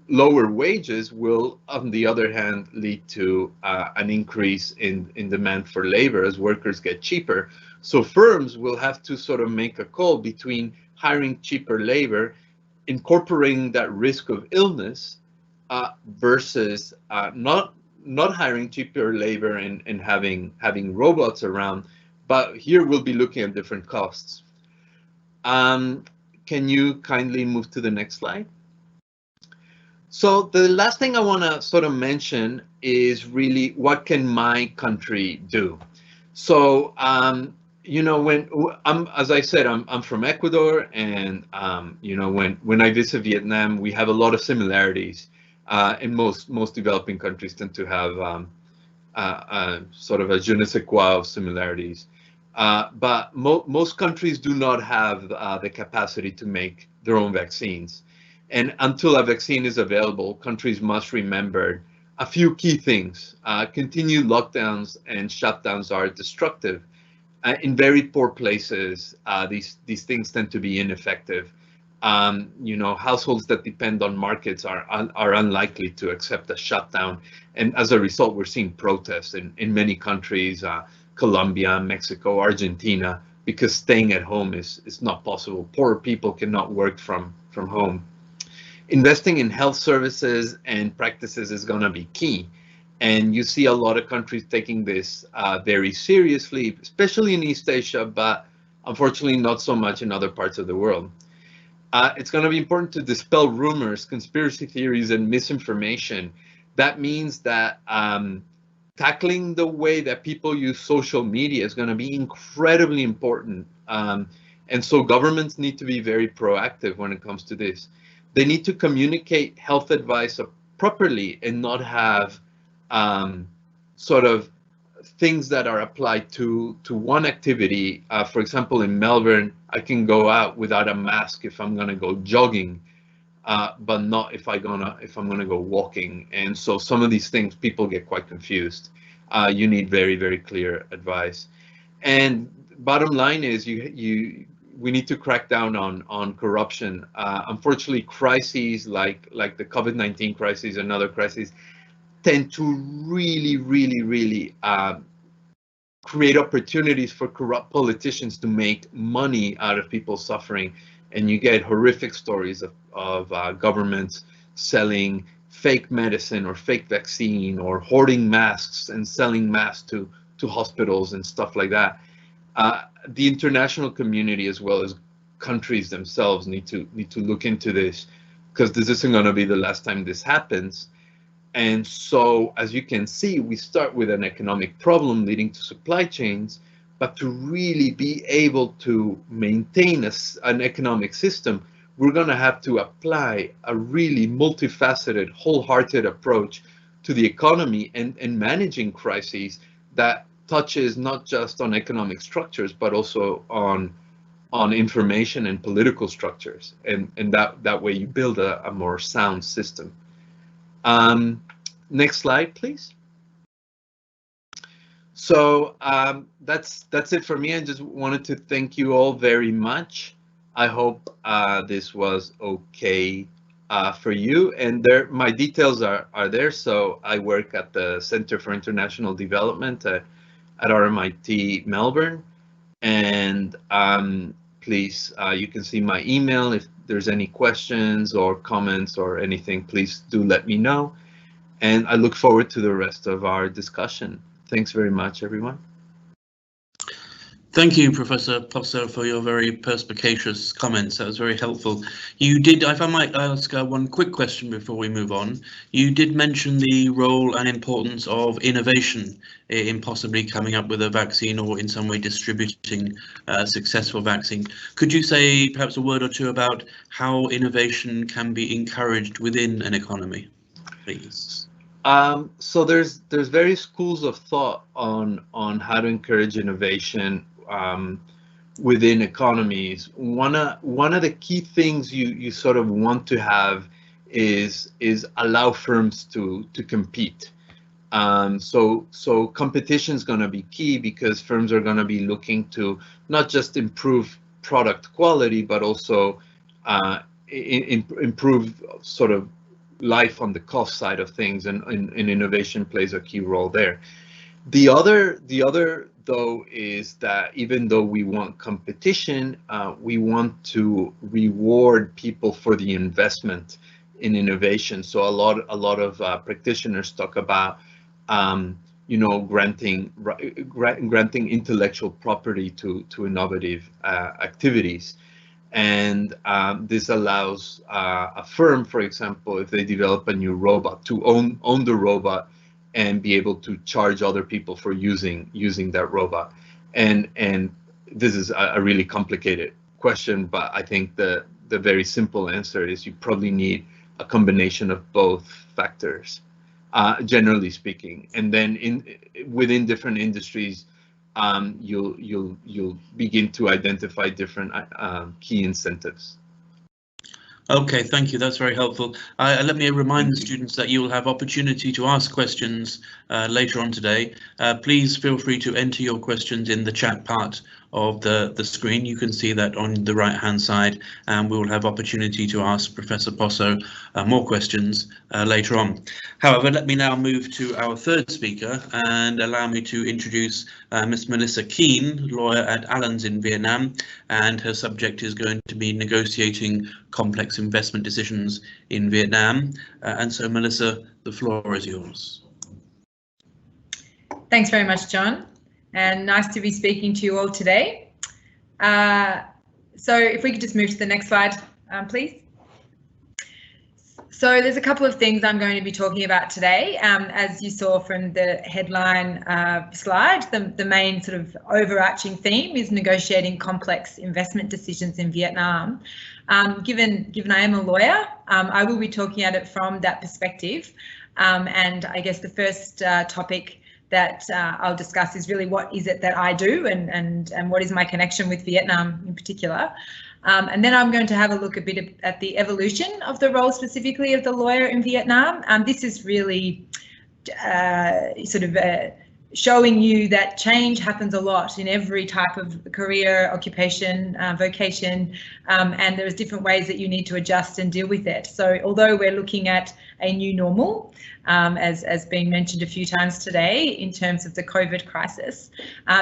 Lower wages will, on the other hand, lead to an increase in demand for labor as workers get cheaper. So firms will have to sort of make a call between hiring cheaper labor, incorporating that risk of illness, versus not hiring cheaper labor and having robots around. But here we'll be looking at different costs. Can you kindly move to the next slide? So the last thing I want to sort of mention is really what can my country do? So, you know, as I said, I'm from Ecuador, and you know, when I visit Vietnam, we have a lot of similarities. And most developing countries tend to have sort of a je ne sais quoi of similarities. But most countries do not have the capacity to make their own vaccines. And until a vaccine is available, countries must remember a few key things. Continued lockdowns and shutdowns are destructive. In very poor places, these things tend to be ineffective. You know, households that depend on markets are unlikely to accept a shutdown. And as a result, we're seeing protests in many countries, Colombia, Mexico, Argentina, because staying at home is not possible. Poor people cannot work from home. Investing in health services and practices is going to be key. And you see a lot of countries taking this very seriously, especially in East Asia, but unfortunately not so much in other parts of the world. It's going to be important to dispel rumors, conspiracy theories, and misinformation. That means that tackling the way that people use social media is going to be incredibly important. And so governments need to be very proactive when it comes to this. They need to communicate health advice properly and not have sort of things that are applied to one activity. For example, in Melbourne, I can go out without a mask if I'm gonna go jogging, but not if I'm gonna go walking. And so some of these things, people get quite confused. You need very, very clear advice. And bottom line is we need to crack down on corruption. Unfortunately, crises like the COVID-19 crisis and other crises tend to really create opportunities for corrupt politicians to make money out of people suffering. And you get horrific stories of governments selling fake medicine or fake vaccine or hoarding masks and selling masks to hospitals and stuff like that. The international community, as well as countries themselves, need to look into this, because this isn't going to be the last time this happens. And so, as you can see, we start with an economic problem leading to supply chains, but to really be able to maintain an economic system, we're going to have to apply a really multifaceted, wholehearted approach to the economy and managing crises that touches not just on economic structures, but also on information and political structures, and that way you build a more sound system. Next slide, please. So that's it for me. I just wanted to thank you all very much. I hope this was okay for you. And there, my details are there. So I work at the Center for International Development at RMIT Melbourne. And please, you can see my email. If there's any questions or comments or anything, please do let me know. And I look forward to the rest of our discussion. Thanks very much, everyone. Thank you, Professor Posso, for your very perspicacious comments. That was very helpful. You did, if I might ask one quick question before we move on, you did mention the role and importance of innovation in possibly coming up with a vaccine or in some way distributing a successful vaccine. Could you say perhaps a word or two about how innovation can be encouraged within an economy, please? So there's various schools of thought on how to encourage innovation within economies. One of the key things you sort of want to have is allow firms to compete. So competition is going to be key, because firms are going to be looking to not just improve product quality, but also improve sort of life on the cost side of things, and innovation plays a key role there. The other though is that even though we want competition, we want to reward people for the investment in innovation. So a lot of practitioners talk about granting intellectual property to innovative activities. And this allows a firm, for example, if they develop a new robot, to own the robot and be able to charge other people for using that robot. And this is a really complicated question, but I think the very simple answer is you probably need a combination of both factors, generally speaking. And then within different industries, you'll begin to identify different key incentives. Okay, thank you. That's very helpful. Let me remind the students that you will have opportunity to ask questions later on today. Please feel free to enter your questions in the chat part of the screen. You can see that on the right hand side, and we will have opportunity to ask Professor Posso more questions later on. However, let me now move to our third speaker and allow me to introduce Ms. Melissa Keane, lawyer at Allens in Vietnam, and her subject is going to be negotiating complex investment decisions in Vietnam. And so, Melissa, the floor is yours. Thanks very much, John, and nice to be speaking to you all today. So if we could just move to the next slide, please. So there's a couple of things I'm going to be talking about today. As you saw from the headline slide, the main sort of overarching theme is negotiating complex investment decisions in Vietnam. Given I am a lawyer, I will be talking at it from that perspective. And I guess the first topic that I'll discuss is really what is it that I do, and what is my connection with Vietnam in particular. And then I'm going to have a look a bit at the evolution of the role specifically of the lawyer in Vietnam. This is really sort of showing you that change happens a lot in every type of career, occupation, vocation, and there's different ways that you need to adjust and deal with it. So although we're looking at a new normal, as being mentioned a few times today in terms of the COVID crisis,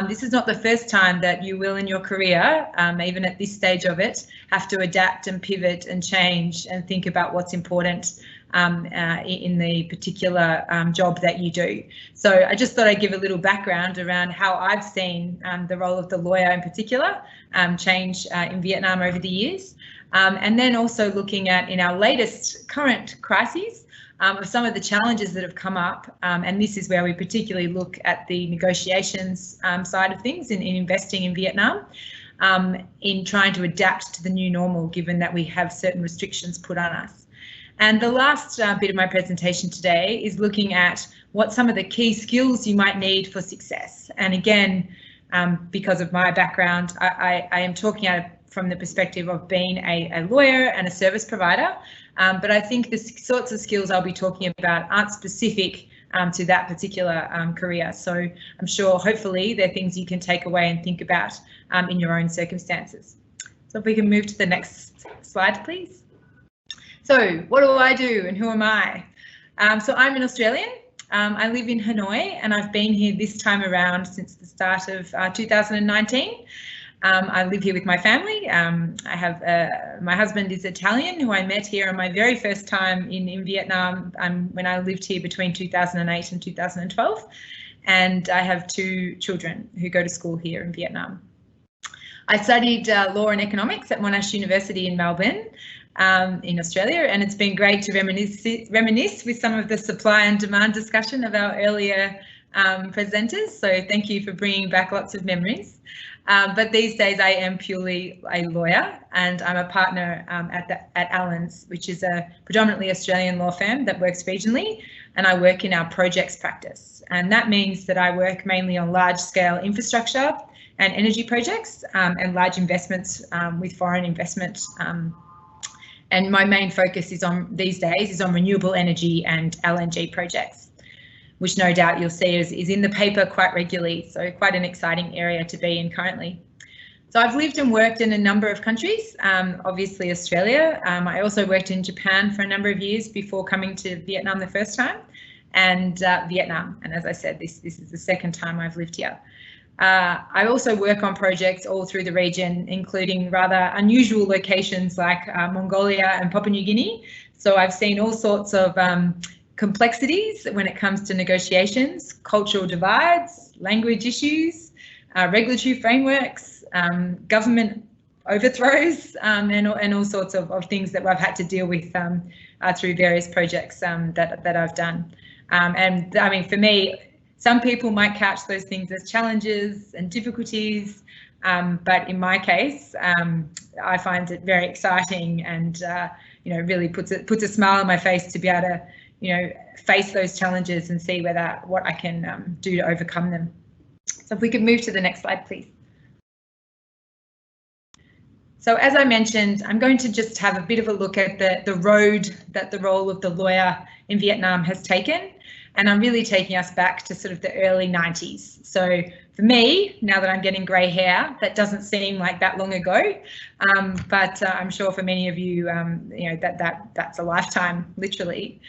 this is not the first time that you will in your career, even at this stage of it, have to adapt and pivot and change and think about what's important in the particular job that you do. So I just thought I'd give a little background around how I've seen the role of the lawyer in particular change in Vietnam over the years. And then also looking at, in our latest current crises, of some of the challenges that have come up, and this is where we particularly look at the negotiations side of things in investing in Vietnam, in trying to adapt to the new normal, given that we have certain restrictions put on us. And the last bit of my presentation today is looking at what some of the key skills you might need for success. And again, because of my background, I am talking at from the perspective of being a lawyer and a service provider, but I think the sorts of skills I'll be talking about aren't specific to that particular career. So I'm sure hopefully they're things you can take away and think about in your own circumstances. So if we can move to the next slide, please. So what do I do and who am I? So I'm an Australian. I live in Hanoi and I've been here this time around since the start of 2019. I live here with my family. I have my husband is Italian, who I met here on my very first time in Vietnam when I lived here between 2008 and 2012. And I have 2 children who go to school here in Vietnam. I studied law and economics at Monash University in Melbourne, in Australia, and it's been great to reminisce with some of the supply and demand discussion of our earlier presenters. So thank you for bringing back lots of memories. But these days I am purely a lawyer and I'm a partner at Allen's, which is a predominantly Australian law firm that works regionally, and I work in our projects practice. And that means that I work mainly on large scale infrastructure and energy projects and large investments with foreign investment. And my main focus is these days on renewable energy and LNG projects, which no doubt you'll see is in the paper quite regularly. So quite an exciting area to be in currently. So I've lived and worked in a number of countries, obviously Australia. I also worked in Japan for a number of years before coming to Vietnam the first time, and Vietnam. And as I said, this is the second time I've lived here. I also work on projects all through the region, including rather unusual locations like Mongolia and Papua New Guinea. So I've seen all sorts of complexities when it comes to negotiations, cultural divides, language issues, regulatory frameworks, government overthrows, and all sorts of things that I've had to deal with through various projects that I've done. And I mean, for me, some people might couch those things as challenges and difficulties, but in my case, I find it very exciting and really puts a smile on my face to be able to face those challenges and see what I can do to overcome them. So if we could move to the next slide, please. So as I mentioned, I'm going to just have a bit of a look at the road that the role of the lawyer in Vietnam has taken. And I'm really taking us back to sort of the early 90s. So for me, now that I'm getting grey hair, that doesn't seem like that long ago, but I'm sure for many of you, that's a lifetime, literally.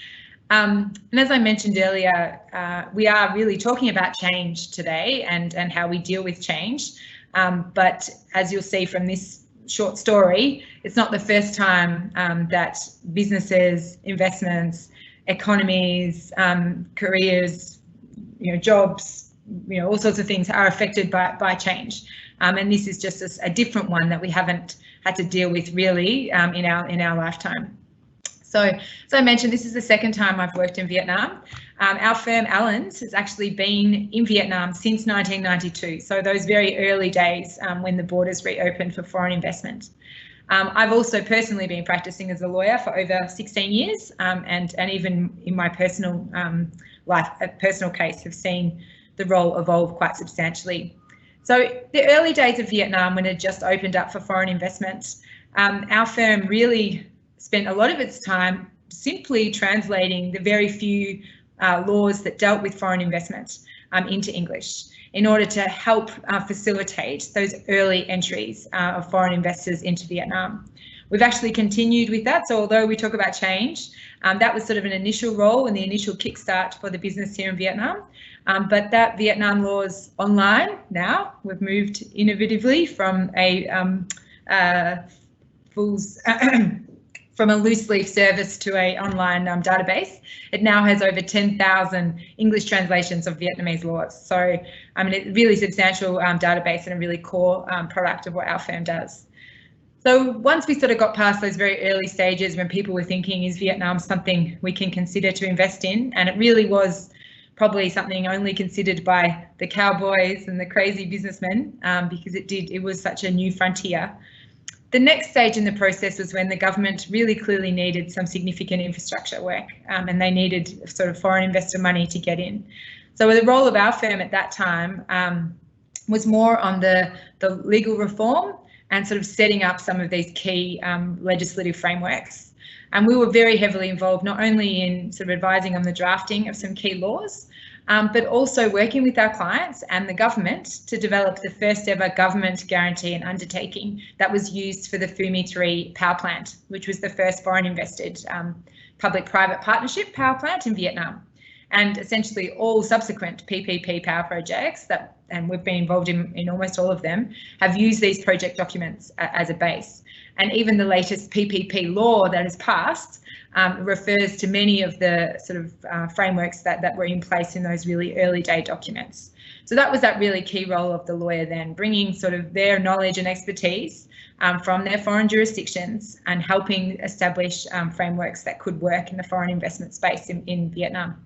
And as I mentioned earlier, we are really talking about change today and how we deal with change. But as you'll see from this short story, it's not the first time that businesses, investments, economies, careers, jobs, all sorts of things are affected by change. And this is just a different one that we haven't had to deal with really in our lifetime. So as I mentioned, this is the second time I've worked in Vietnam. Our firm Allen's has actually been in Vietnam since 1992. So those very early days when the borders reopened for foreign investment. I've also personally been practicing as a lawyer for over 16 years, and even in my personal life, a personal case, have seen the role evolve quite substantially. So the early days of Vietnam, when it just opened up for foreign investment, our firm really spent a lot of its time simply translating the very few laws that dealt with foreign investment into English, in order to help facilitate those early entries of foreign investors into Vietnam. We've actually continued with that. So although we talk about change, that was sort of an initial role and the initial kickstart for the business here in Vietnam. But that Vietnam law is online now. We've moved innovatively from from a loose leaf service to a online database. It now has over 10,000 English translations of Vietnamese laws. So I mean, it's a really substantial database and a really core product of what our firm does. So once we sort of got past those very early stages when people were thinking, is Vietnam something we can consider to invest in? And it really was probably something only considered by the cowboys and the crazy businessmen because it was such a new frontier. The next stage in the process was when the government really clearly needed some significant infrastructure work, and they needed sort of foreign investor money to get in. So the role of our firm at that time was more on the legal reform and sort of setting up some of these key legislative frameworks. And we were very heavily involved, not only in sort of advising on the drafting of some key laws, but also working with our clients and the government to develop the first ever government guarantee and undertaking that was used for the Phu My 3 power plant, which was the first foreign invested public-private partnership power plant in Vietnam. And essentially all subsequent PPP power projects that, and we've been involved in almost all of them, have used these project documents as a base. And even the latest PPP law that has passed refers to many of the sort of frameworks that were in place in those really early day documents. So that was that really key role of the lawyer then, bringing sort of their knowledge and expertise from their foreign jurisdictions and helping establish frameworks that could work in the foreign investment space in Vietnam.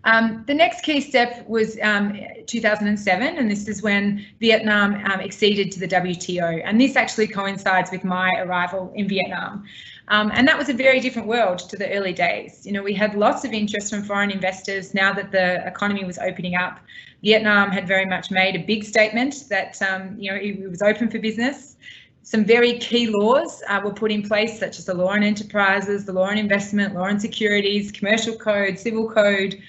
The next key step was 2007, and this is when Vietnam acceded to the WTO, and this actually coincides with my arrival in Vietnam. And that was a very different world to the early days. You know, we had lots of interest from foreign investors now that the economy was opening up. Vietnam had very much made a big statement that, you know, it was open for business. Some very key laws were put in place, such as the law on enterprises, the law on investment, law on securities, commercial code, civil code.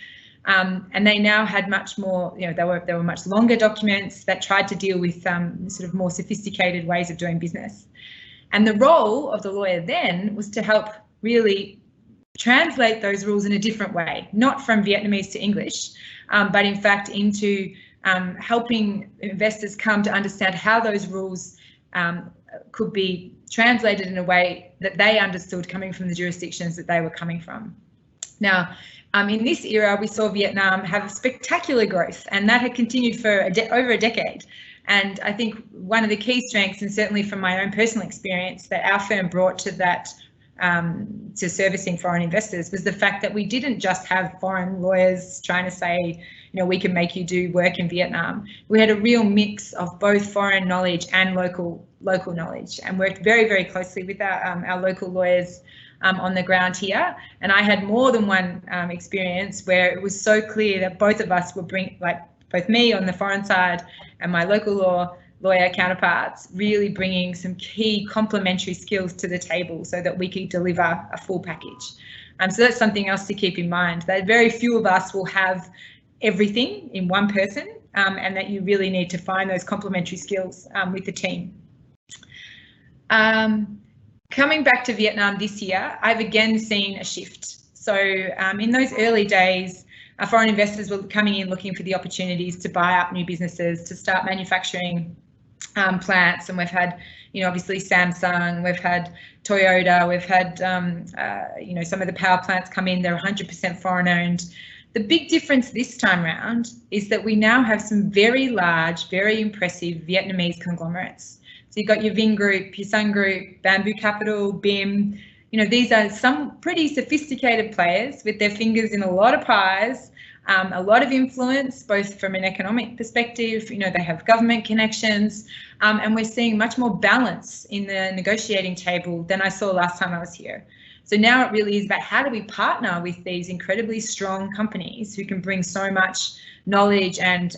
And they now had much more, you know, they were much longer documents that tried to deal with sort of more sophisticated ways of doing business. And the role of the lawyer then was to help really translate those rules in a different way, not from Vietnamese to English, but in fact into helping investors come to understand how those rules could be translated in a way that they understood coming from the jurisdictions that they were coming from. Now, in this era, we saw Vietnam have spectacular growth, and that had continued for over a decade. And I think one of the key strengths, and certainly from my own personal experience, that our firm brought to that, to servicing foreign investors, was the fact that we didn't just have foreign lawyers trying to say, you know, we can make you do work in Vietnam. We had a real mix of both foreign knowledge and local knowledge, and worked very, very closely with our local lawyers on the ground here. And I had more than one experience where it was so clear that both of us would bring, like both me on the foreign side and my local lawyer counterparts, really bringing some key complementary skills to the table so that we could deliver a full package. So that's something else to keep in mind, that very few of us will have everything in one person, and that you really need to find those complementary skills with the team. Coming back to Vietnam this year, I've again seen a shift. So in those early days, foreign investors were coming in looking for the opportunities to buy up new businesses, to start manufacturing plants. And we've had, you know, obviously Samsung, we've had Toyota, we've had, you know, some of the power plants come in, they're 100% foreign owned. The big difference this time round is that we now have some very large, very impressive Vietnamese conglomerates. So you've got your Vinh Group, your Sun Group, Bamboo Capital, BIM. You know, these are some pretty sophisticated players with their fingers in a lot of pies, a lot of influence, both from an economic perspective. You know, they have government connections, and we're seeing much more balance in the negotiating table than I saw last time I was here. So now it really is about how do we partner with these incredibly strong companies who can bring so much knowledge and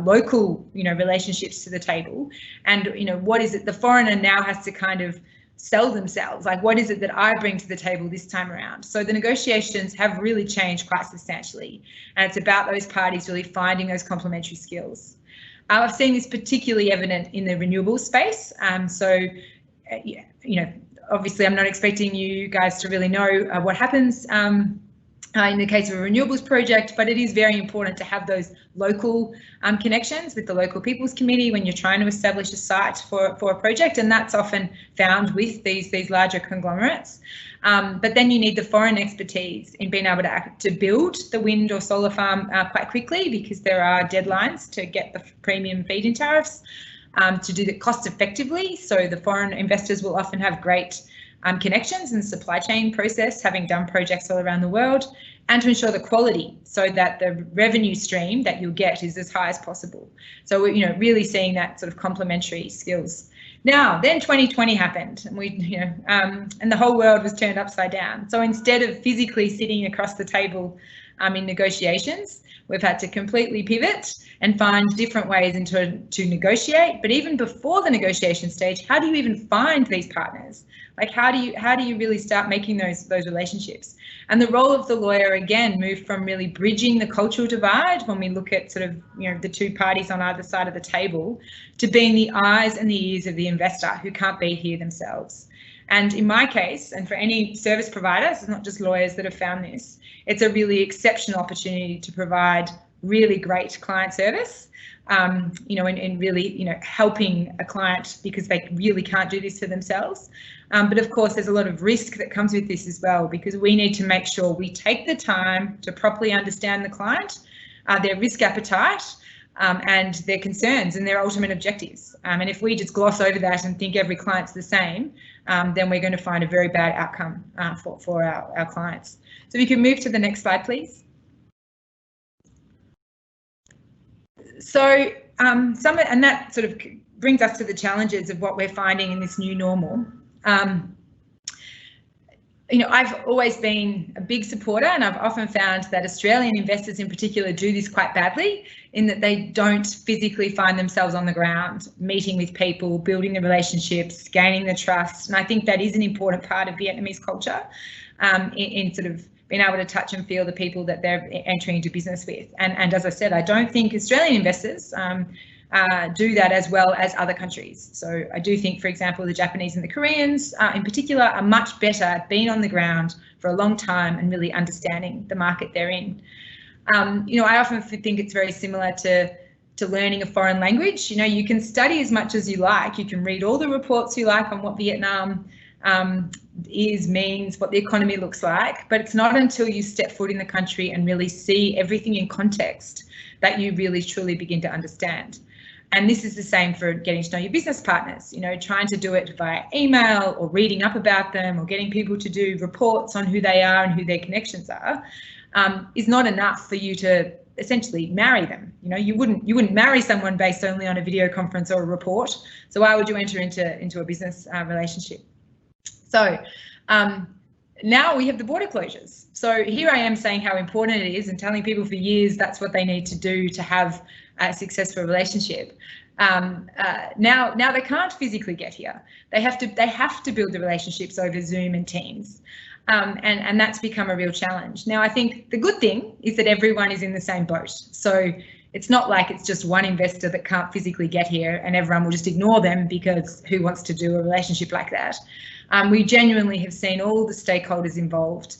local, you know, relationships to the table. And, you know, what is it the foreigner now has to kind of sell themselves, like what is it that I bring to the table this time around? So the negotiations have really changed quite substantially, and it's about those parties really finding those complementary skills. I've seen this particularly evident in the renewables space. You know, obviously I'm not expecting you guys to really know what happens in the case of a renewables project, but it is very important to have those local connections with the local people's committee when you're trying to establish a site for a project, and that's often found with these larger conglomerates. But then you need the foreign expertise in being able to build the wind or solar farm quite quickly, because there are deadlines to get the premium feed-in tariffs, to do that cost effectively. So the foreign investors will often have great connections and supply chain process, having done projects all around the world, and to ensure the quality so that the revenue stream that you'll get is as high as possible. So we're, you know, really seeing that sort of complementary skills. Now, then 2020 happened, and and the whole world was turned upside down. So instead of physically sitting across the table in negotiations, we've had to completely pivot and find different ways to negotiate. But even before the negotiation stage, how do you even find these partners? Like, how do you really start making those relationships? And the role of the lawyer, again, moved from really bridging the cultural divide when we look at sort of, the two parties on either side of the table, to being the eyes and the ears of the investor who can't be here themselves. And in my case, and for any service provider, it's not just lawyers that have found this, it's a really exceptional opportunity to provide really great client service, and really, helping a client because they really can't do this for themselves. But of course, there's a lot of risk that comes with this as well, because we need to make sure we take the time to properly understand the client, their risk appetite, and their concerns and their ultimate objectives. And if we just gloss over that and think every client's the same, then we're going to find a very bad outcome for our clients. So we can move to the next slide, please. So and that sort of brings us to the challenges of what we're finding in this new normal. I've always been a big supporter, and I've often found that Australian investors in particular do this quite badly, in that they don't physically find themselves on the ground, meeting with people, building the relationships, gaining the trust. And I think that is an important part of Vietnamese culture, in sort of being able to touch and feel the people that they're entering into business with. And as I said, I don't think Australian investors do that as well as other countries. So I do think, for example, the Japanese and the Koreans in particular are much better at being on the ground for a long time and really understanding the market they're in. I often think it's very similar to learning a foreign language. You can study as much as you like, you can read all the reports you like on what Vietnam means, what the economy looks like, but it's not until you step foot in the country and really see everything in context that you really truly begin to understand. And this is the same for getting to know your business partners, trying to do it via email or reading up about them or getting people to do reports on who they are and who their connections are, is not enough for you to essentially marry them. You wouldn't marry someone based only on a video conference or a report. So why would you enter into a business relationship? So now we have the border closures. So here I am saying how important it is and telling people for years that's what they need to do to have a successful relationship. Now they can't physically get here. They have to build the relationships over Zoom and Teams. And that's become a real challenge. Now, I think the good thing is that everyone is in the same boat. So it's not like it's just one investor that can't physically get here and everyone will just ignore them, because who wants to do a relationship like that? We genuinely have seen all the stakeholders involved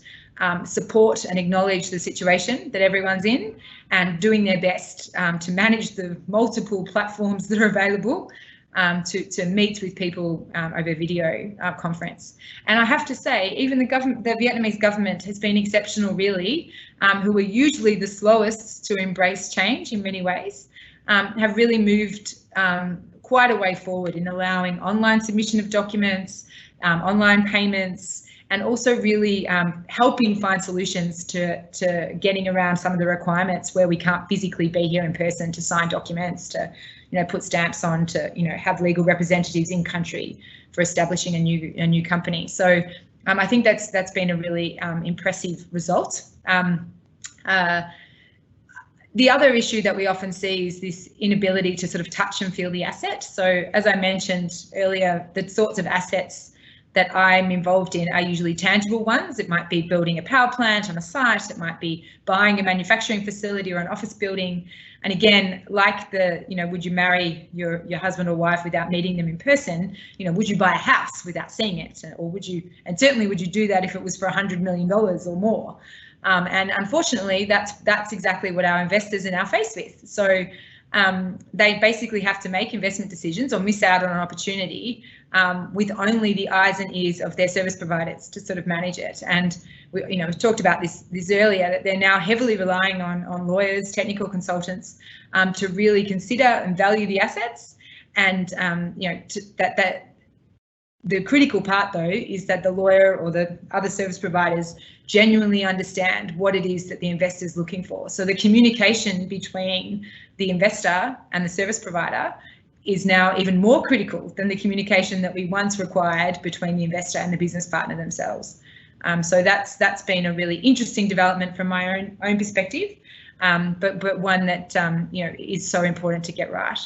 support and acknowledge the situation that everyone's in and doing their best to manage the multiple platforms that are available to meet with people over video conference. And I have to say, even the Vietnamese government has been exceptional, really, who are usually the slowest to embrace change in many ways, have really moved quite a way forward in allowing online submission of documents, online payments, and also really helping find solutions to getting around some of the requirements where we can't physically be here in person to sign documents, to put stamps on, to have legal representatives in country for establishing a new company. So I think that's been a really impressive result. The other issue that we often see is this inability to sort of touch and feel the asset. So as I mentioned earlier, the sorts of assets that I'm involved in are usually tangible ones. It might be building a power plant on a site, it might be buying a manufacturing facility or an office building. And again, like the, would you marry your husband or wife without meeting them in person? Would you buy a house without seeing it? Or would you, and certainly would you do that if it was for $100 million or more? And unfortunately, that's exactly what our investors are now faced with. So they basically have to make investment decisions or miss out on an opportunity with only the eyes and ears of their service providers to sort of manage it. And we've talked about this earlier, that they're now heavily relying on lawyers, technical consultants to really consider and value the assets. And that the critical part, though, is that the lawyer or the other service providers genuinely understand what it is that the investor is looking for. So the communication between the investor and the service provider is now even more critical than the communication that we once required between the investor and the business partner themselves. So that's been a really interesting development from my own perspective, but one that is so important to get right.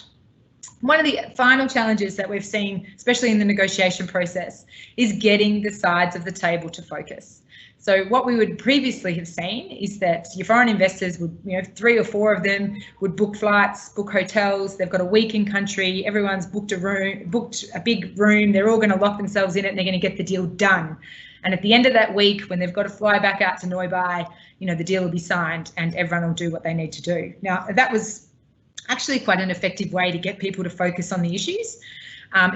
One of the final challenges that we've seen, especially in the negotiation process, is getting the sides of the table to focus. So what we would previously have seen is that your foreign investors would, 3 or 4 of them would book flights, book hotels. They've got a week in country. Everyone's booked a big room. They're all going to lock themselves in it, and they're going to get the deal done. And at the end of that week, when they've got to fly back out to Neubai, the deal will be signed and everyone will do what they need to do. Now, that was actually quite an effective way to get people to focus on the issues.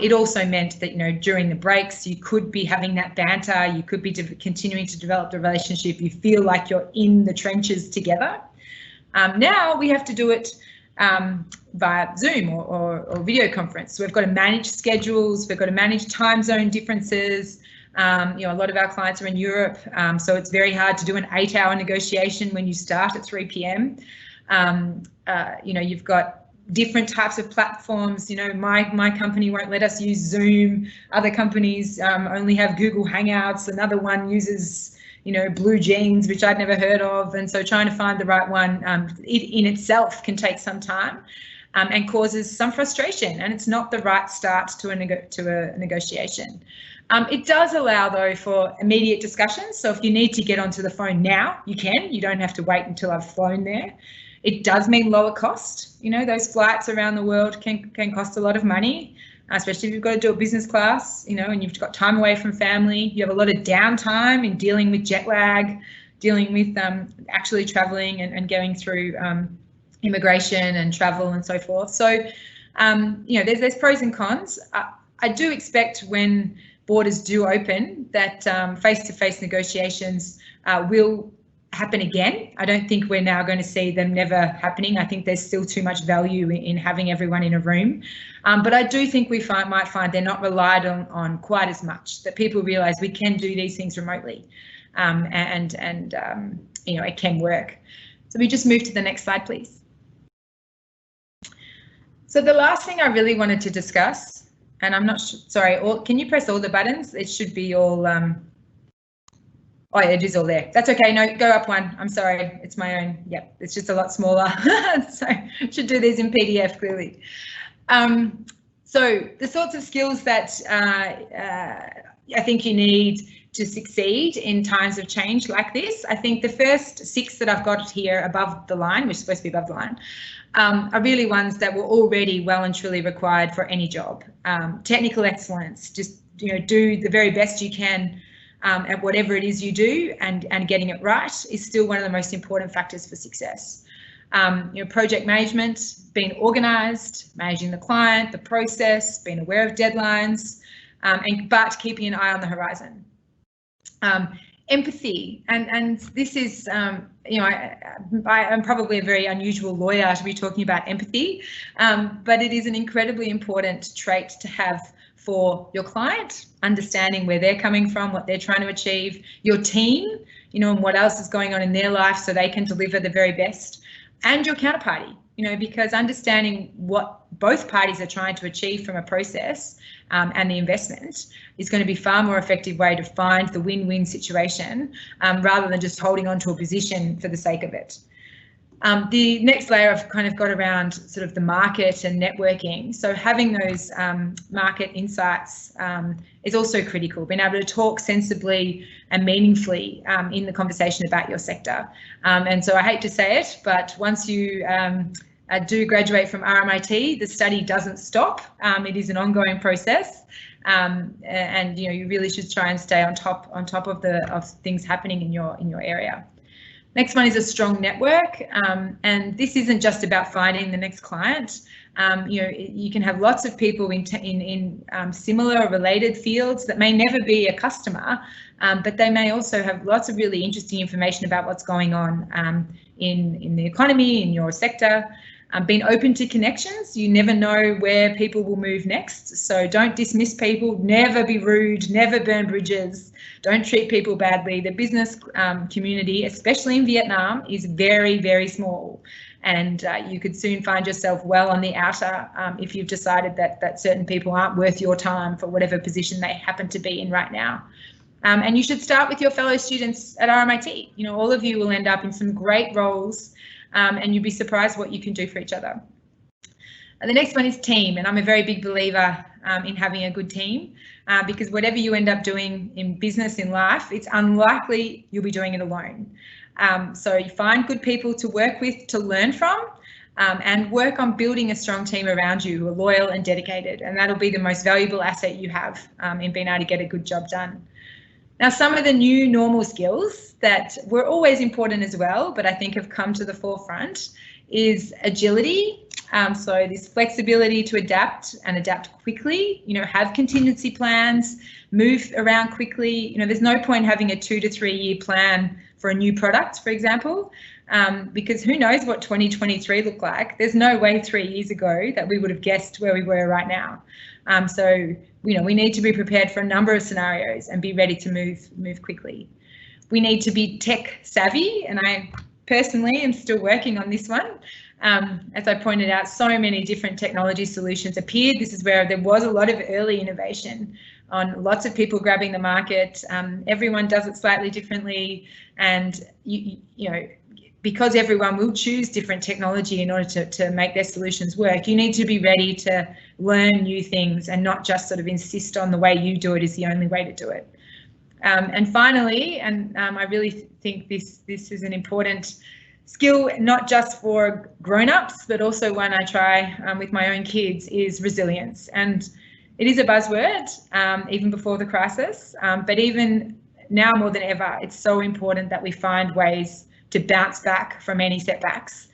It also meant that, during the breaks, you could be having that banter, you could be continuing to develop the relationship, you feel like you're in the trenches together. Now we have to do it via Zoom or video conference. So we've got to manage schedules, we've got to manage time zone differences. A lot of our clients are in Europe, so it's very hard to do an 8-hour negotiation when you start at 3 p.m. You've got different types of platforms. My company won't let us use Zoom. Other companies only have Google Hangouts. Another one uses, Blue Jeans, which I'd never heard of. And so trying to find the right one, it in itself can take some time and causes some frustration. And it's not the right start to a negotiation. It does allow, though, for immediate discussions. So if you need to get onto the phone now, you can. You don't have to wait until I've flown there. It does mean lower cost. Those flights around the world can cost a lot of money, especially if you've got to do a business class, and you've got time away from family. You have a lot of downtime in dealing with jet lag, dealing with actually traveling and going through immigration and travel and so forth. So, there's pros and cons. I do expect when borders do open that face-to-face negotiations will happen again. I don't think we're now going to see them never happening. I think there's still too much value in having everyone in a room. But I do think we might find they're not relied on quite as much, that people realise we can do these things remotely and it can work. So we just move to the next slide, please. So the last thing I really wanted to discuss, and I'm not sure, sorry, can you press all the buttons? It should be all, oh, it is all there. That's okay. No, go up one. I'm sorry. It's my own. Yep, it's just a lot smaller. So should do these in PDF clearly. So the sorts of skills that I think you need to succeed in times of change like this. I think the first 6 that I've got here above the line, which is supposed to be above the line, are really ones that were already well and truly required for any job. Technical excellence, just do the very best you can at whatever it is you do, and getting it right is still one of the most important factors for success. Project management, being organised, managing the client, the process, being aware of deadlines, but keeping an eye on the horizon. Empathy, and this is, I'm probably a very unusual lawyer to be talking about empathy, but it is an incredibly important trait to have for your client, understanding where they're coming from, what they're trying to achieve, your team, and what else is going on in their life so they can deliver the very best, and your counterparty, because understanding what both parties are trying to achieve from a process and the investment is going to be far more effective way to find the win-win situation rather than just holding on to a position for the sake of it. The next layer I've kind of got around sort of the market and networking. So having those market insights is also critical, being able to talk sensibly and meaningfully in the conversation about your sector. And so I hate to say it, but once you do graduate from RMIT, the study doesn't stop. It is an ongoing process. And you really should try and stay on top of things happening in your area. Next one is a strong network, and this isn't just about finding the next client. You can have lots of people in similar or related fields that may never be a customer, but they may also have lots of really interesting information about what's going on in the economy, in your sector. Being open to connections, you never know where people will move next, so don't dismiss people, never be rude, never burn bridges, don't treat people badly. The business community, especially in Vietnam, is very, very small, and you could soon find yourself well on the outer if you've decided that certain people aren't worth your time for whatever position they happen to be in right now. And you should start with your fellow students at RMIT. You know, all of you will end up in some great roles, and you'd be surprised what you can do for each other. And the next one is team, and I'm a very big believer in having a good team, because whatever you end up doing in business, in life, it's unlikely you'll be doing it alone. So you find good people to work with, to learn from, and work on building a strong team around you who are loyal and dedicated, and that'll be the most valuable asset you have in being able to get a good job done. Now, some of the new normal skills that were always important as well, but I think have come to the forefront, is agility. So this flexibility to adapt and adapt quickly, you know, have contingency plans, move around quickly. You know, there's no point having a 2 to 3 year plan for a new product, for example, because who knows what 2023 looked like. There's no way 3 years ago that we would have guessed where we were right now. So, you know, we need to be prepared for a number of scenarios and be ready to move quickly. We need to be tech savvy, and I personally am still working on this one. As I pointed out, so many different technology solutions appeared. This is where there was a lot of early innovation on lots of people grabbing the market. Everyone does it slightly differently, and you know, because everyone will choose different technology in order to make their solutions work, you need to be ready to learn new things and not just sort of insist on the way you do it is the only way to do it. And finally, and I really think this is an important skill, not just for grown-ups, but also one I try with my own kids, is resilience. And it is a buzzword, even before the crisis, but even now more than ever, it's so important that we find ways to bounce back from any setbacks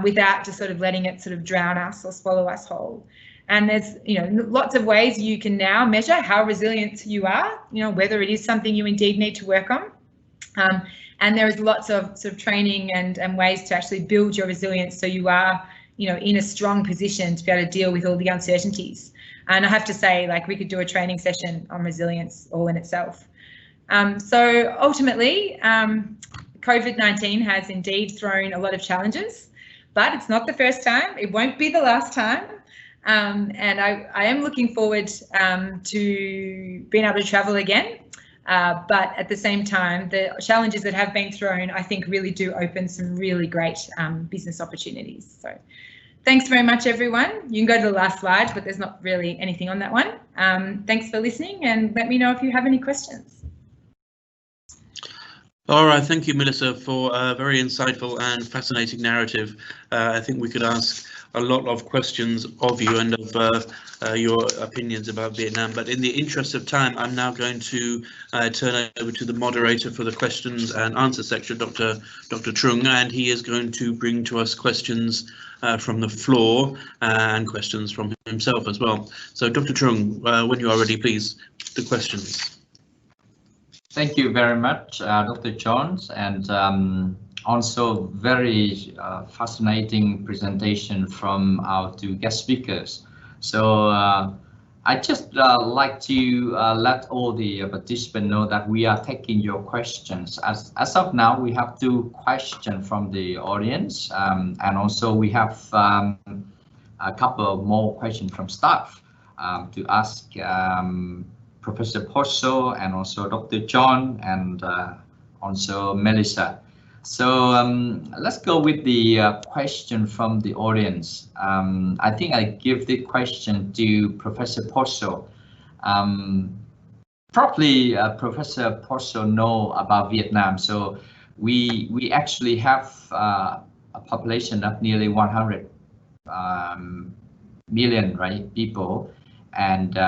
without just sort of letting it sort of drown us or swallow us whole. And there's, you know, lots of ways you can now measure how resilient you are, you know, whether it is something you indeed need to work on. And there is lots of sort of training and ways to actually build your resilience so you are, you know, in a strong position to be able to deal with all the uncertainties. And I have to say, like, we could do a training session on resilience all in itself. So ultimately, COVID-19 has indeed thrown a lot of challenges, but it's not the first time. It won't be the last time. And I am looking forward to being able to travel again. But at the same time, the challenges that have been thrown, I think, really do open some really great business opportunities. So thanks very much, everyone. You can go to the last slide, but there's not really anything on that one. Thanks for listening, and let me know if you have any questions. All right, thank you, Melissa, for a very insightful and fascinating narrative. I think we could ask a lot of questions of you and of your opinions about Vietnam, but in the interest of time, I'm now going to turn over to the moderator for the questions and answer section, Dr. Trung, and he is going to bring to us questions from the floor and questions from himself as well. So, Dr. Trung, when you are ready, please, the questions. Thank you very much, Dr. Jones, and also very fascinating presentation from our two guest speakers. So I just like to let all the participants know that we are taking your questions. As of now, we have 2 questions from the audience, and also we have a couple more questions from staff to ask Professor Posso and also Dr. John and also Melissa. So let's go with the question from the audience. I think I give the question to Professor Posso. Probably Professor Posso know about Vietnam. So we actually have a population of nearly 100 million, right, people, and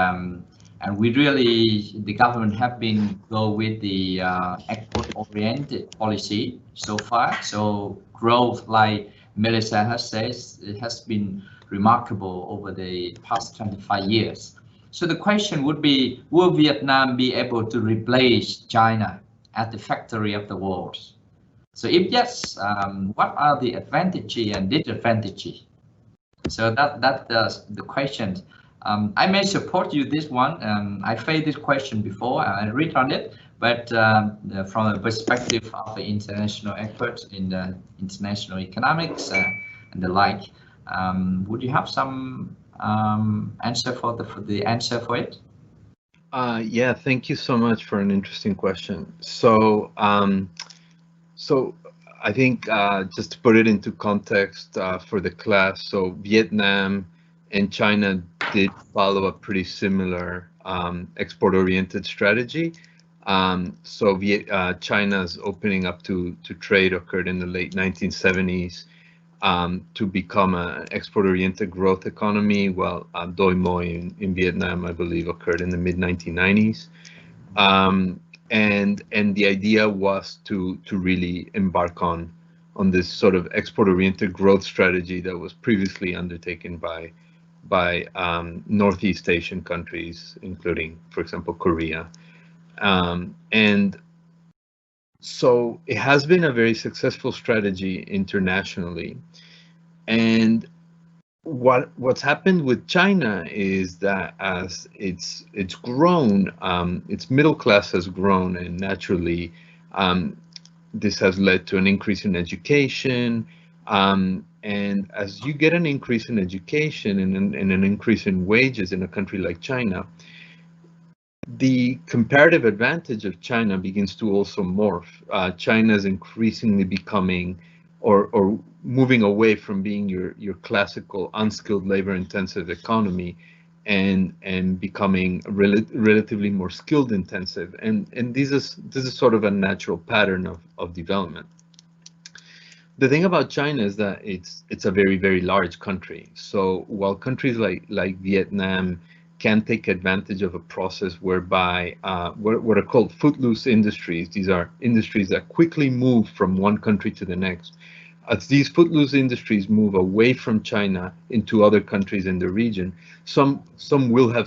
we really, the government have been go with the export-oriented policy so far. So growth, like Melissa has said, it has been remarkable over the past 25 years. So the question would be, will Vietnam be able to replace China as the factory of the world? So if yes, what are the advantages and disadvantages? So that's the question. I may support you this one. I faced this question before. I read on it, but from a perspective of the international experts in the international economics, and the like. Would you have some answer for the answer for it? Yeah, thank you so much for an interesting question. So I think just to put it into context for the class, so Vietnam and China did follow a pretty similar export-oriented strategy. China's opening up to trade occurred in the late 1970s to become an export-oriented growth economy, while Doi Moi in Vietnam, I believe, occurred in the mid-1990s. And the idea was to really embark on this sort of export-oriented growth strategy that was previously undertaken by Northeast Asian countries, including, for example, Korea. And so it has been a very successful strategy internationally. And what's happened with China is that as it's grown, its middle class has grown, and naturally this has led to an increase in education. And as you get an increase in education and an increase in wages in a country like China, the comparative advantage of China begins to also morph. China is increasingly becoming or moving away from being your classical unskilled labor-intensive economy and becoming relatively more skilled intensive. And this is sort of a natural pattern of development. The thing about China is that it's a very, very large country. So while countries like Vietnam can take advantage of a process whereby what are called footloose industries, these are industries that quickly move from one country to the next. As these footloose industries move away from China into other countries in the region, some will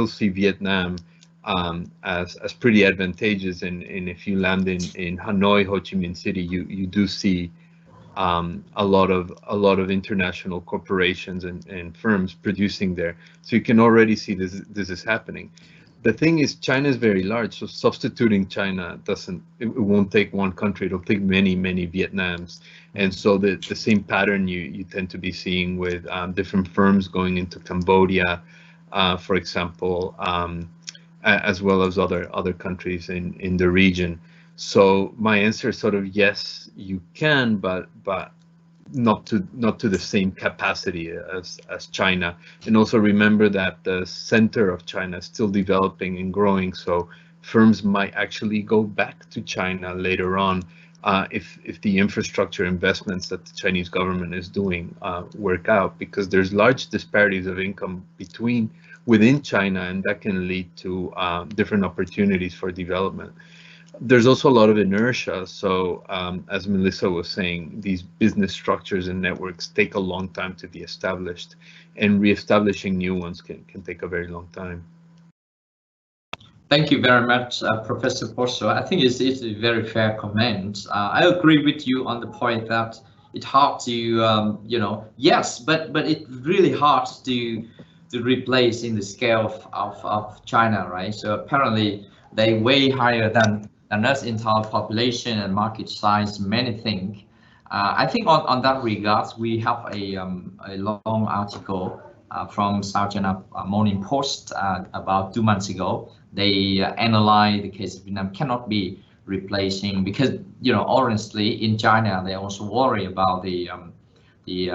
see Vietnam as pretty advantageous. And if you land in Hanoi, Ho Chi Minh City, you do see a lot of international corporations and firms producing there. So you can already see this is happening. The thing is, China is very large, so substituting China it won't take one country, it'll take many Vietnams. And so the same pattern you tend to be seeing with different firms going into Cambodia, for example, as well as other countries in the region. So my answer is sort of yes, you can, but not to the same capacity as China. And also remember that the center of China is still developing and growing, so firms might actually go back to China later on if the infrastructure investments that the Chinese government is doing work out, because there's large disparities of income within China, and that can lead to different opportunities for development. There's also a lot of inertia. So as Melissa was saying, these business structures and networks take a long time to be established, and reestablishing new ones can take a very long time. Thank you very much, Professor Posso. I think it's a very fair comment. I agree with you on the point that it's hard to, yes, but it's really hard to replace in the scale of China, right? So apparently they way higher than us in terms of population and market size, many things. I think on that regards, we have a long article from South China Morning Post about 2 months ago. They analyze the case of Vietnam cannot be replacing, because honestly in China they also worry about the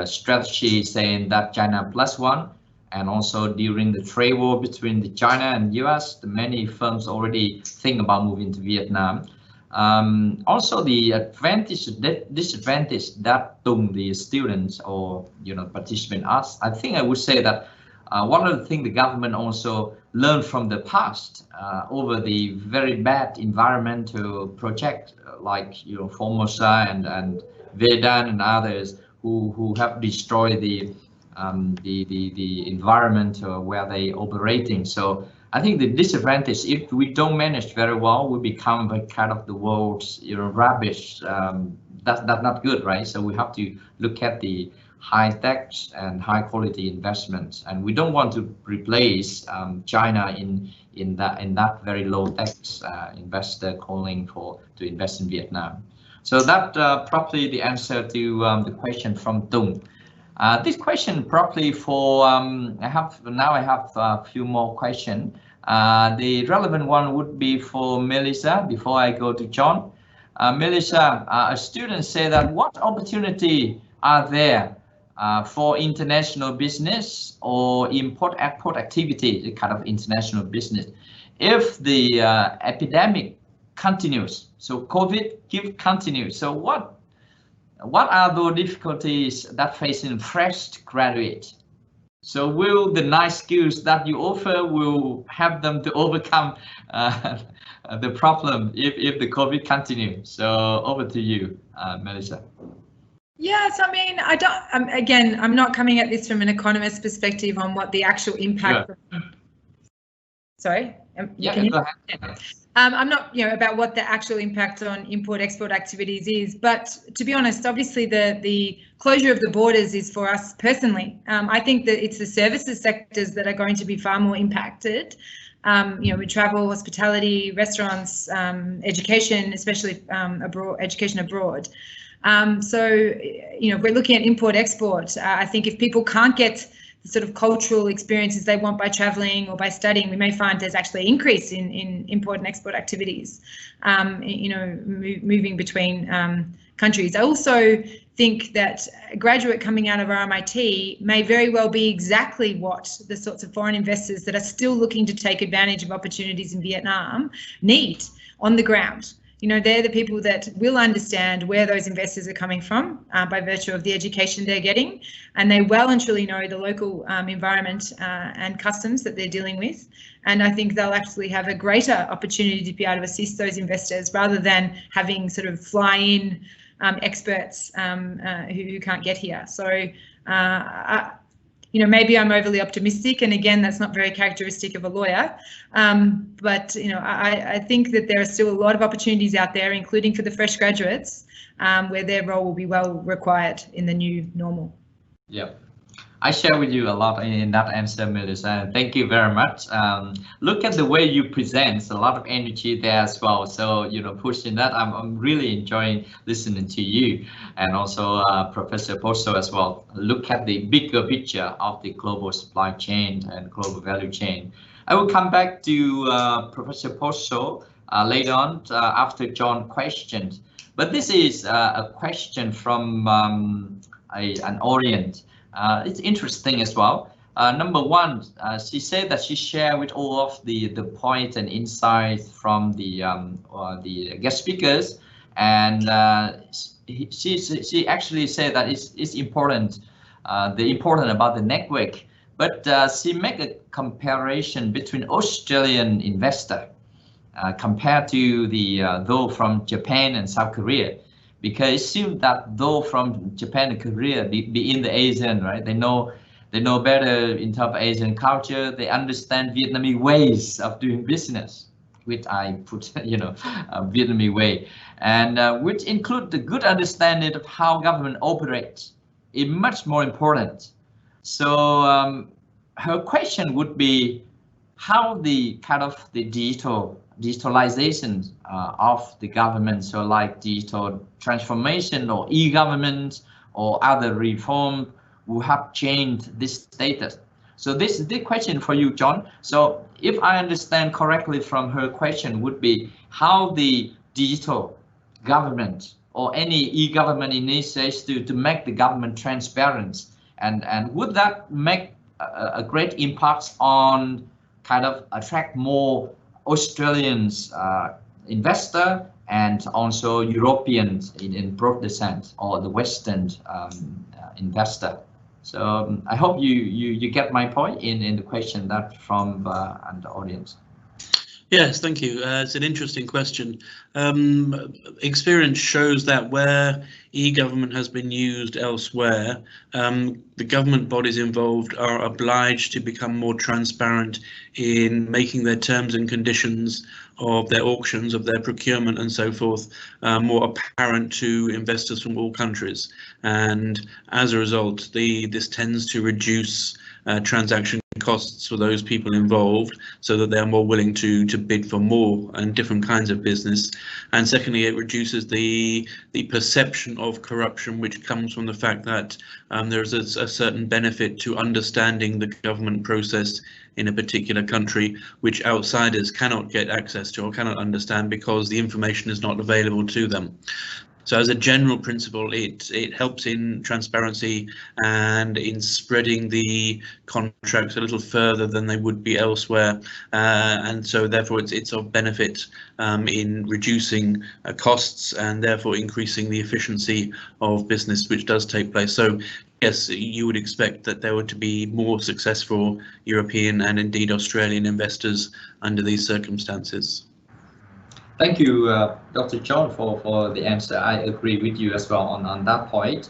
strategy saying that China +1, and also during the trade war between the China and US, the many firms already think about moving to Vietnam. Also the disadvantage that the students or participant ask, I think I would say that one of the things the government also learned from the past over the very bad environmental project like Formosa and Vedan and others who have destroyed the environment where they operating. So I think the disadvantage, if we don't manage very well, we become a kind of the world's rubbish. That's not good, right? So we have to look at the high tech and high quality investments, and we don't want to replace China in that very low tech investor calling to invest in Vietnam. So that probably the answer to the question from Trung. This question probably for I have a few more questions. The relevant one would be for Melissa before I go to John. Melissa, a student say that what opportunity are there for international business or import-export activity, the kind of international business, if the epidemic continues? So COVID continues. So what are the difficulties that facing fresh graduates? So will the nice skills that you offer will help them to overcome the problem if the COVID continues? So over to you, Melissa. Yes, I mean, I don't. Again, I'm not coming at this from an economist perspective on what the actual impact. Sure. Sorry. Yeah, go ahead. I'm not, about what the actual impact on import-export activities is, but to be honest, obviously the closure of the borders is for us personally. I think that it's the services sectors that are going to be far more impacted. With travel, hospitality, restaurants, education, especially education abroad. So, we're looking at import-export. I think if people can't get the sort of cultural experiences they want by traveling or by studying, we may find there's actually an increase in import and export activities, moving between countries. I also think that a graduate coming out of RMIT may very well be exactly what the sorts of foreign investors that are still looking to take advantage of opportunities in Vietnam need on the ground. They're the people that will understand where those investors are coming from by virtue of the education they're getting, and they well and truly know the local environment and customs that they're dealing with. And I think they'll actually have a greater opportunity to be able to assist those investors rather than having sort of fly-in experts who can't get here. So, maybe I'm overly optimistic, and again, that's not very characteristic of a lawyer. But I think that there are still a lot of opportunities out there, including for the fresh graduates, where their role will be well required in the new normal. Yeah, I share with you a lot in that answer, Melissa. Thank you very much. Look at the way you present, a lot of energy there as well. So, pushing that, I'm really enjoying listening to you, and also Professor Posso as well. Look at the bigger picture of the global supply chain and global value chain. I will come back to Professor Posso later on after John's questions. But this is a question from an audience. It's interesting as well. Number one, she said that she shared with all of the points and insights from the guest speakers, and she actually said that it's important, important about the network. But she make a comparison between Australian investor compared to the those from Japan and South Korea. Because it seems that though from Japan and Korea, be in the Asian, right? They know better in terms of Asian culture. They understand Vietnamese ways of doing business, which I put, Vietnamese way, and which include the good understanding of how government operates. Is much more important. So her question would be how the kind of the digitalization of the government, so like digital transformation or e-government or other reform will have changed this status. So this is the question for you, John. So if I understand correctly from her question would be how the digital government or any e-government initiatives to make the government transparent, and would that make a great impact on kind of attract more Australians investor and also Europeans in broad sense, or the Western investor. So I hope you get my point in the question that from the audience. Yes, thank you. It's an interesting question. Experience shows that where e-government has been used elsewhere, the government bodies involved are obliged to become more transparent in making their terms and conditions of their auctions, of their procurement and so forth, more apparent to investors from all countries. And as a result, this tends to reduce transaction costs for those people involved, so that they're more willing to bid for more and different kinds of business. And secondly, it reduces the perception of corruption, which comes from the fact that there's a certain benefit to understanding the government process in a particular country, which outsiders cannot get access to or cannot understand because the information is not available to them. So as a general principle, it helps in transparency and in spreading the contracts a little further than they would be elsewhere, and so therefore it's of benefit in reducing costs and therefore increasing the efficiency of business, which does take place. So yes, you would expect that there were to be more successful European and indeed Australian investors under these circumstances. Thank you, Dr. Trung, for the answer. I agree with you as well on that point.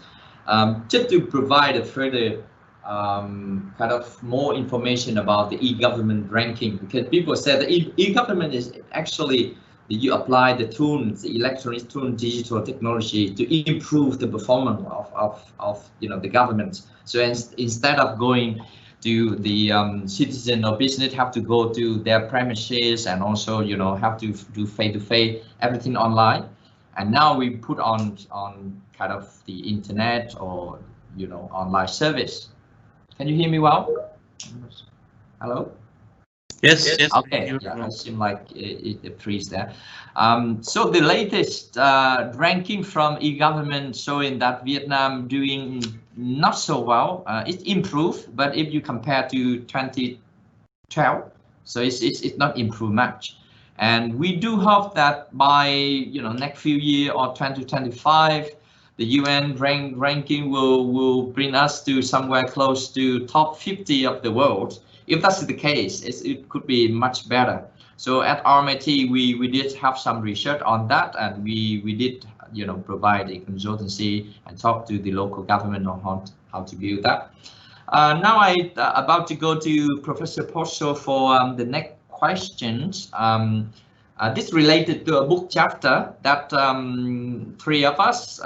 Just to provide a further kind of more information about the e-government ranking, because people said that e-government is actually you apply the tools, the electronic tool, digital technology to improve the performance of the government. So instead of going to the citizen or business have to go to their premises and also have to do face-to-face everything online, and now we put on kind of the internet or online service. Can you hear me well? Hello? Yes. Okay, yeah, it seemed like it freeze there. So the latest ranking from e-government showing that Vietnam doing not so well. It's improved, but if you compare to 2012, so it's not improved much. And we do hope that by next few years or 2025, the UN ranking will bring us to somewhere close to top 50 of the world. If that's the case, it could be much better. So at RMIT, we did have some research on that, and we did provide a consultancy and talk to the local government on how to build that. Now I about to go to Professor Posso for the next questions. This related to a book chapter that three of us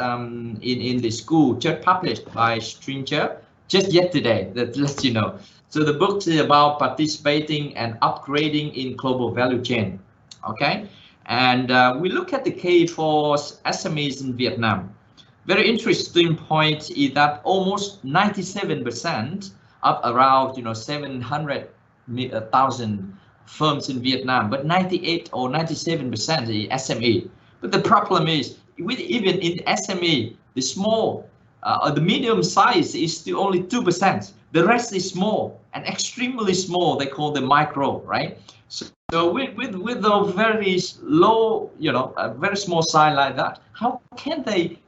in the school just published by Stranger just yesterday. That lets you know. So the book is about participating and upgrading in global value chain. Okay, and we look at the case for SMEs in Vietnam. Very interesting point is that almost 97% of around 700,000 firms in Vietnam, but 98 or 97% is SME. But the problem is, with even in SME, the small, the medium size is still only 2%. The rest is small and extremely small. They call them micro, right? So with a very low, a very small size like that, how can they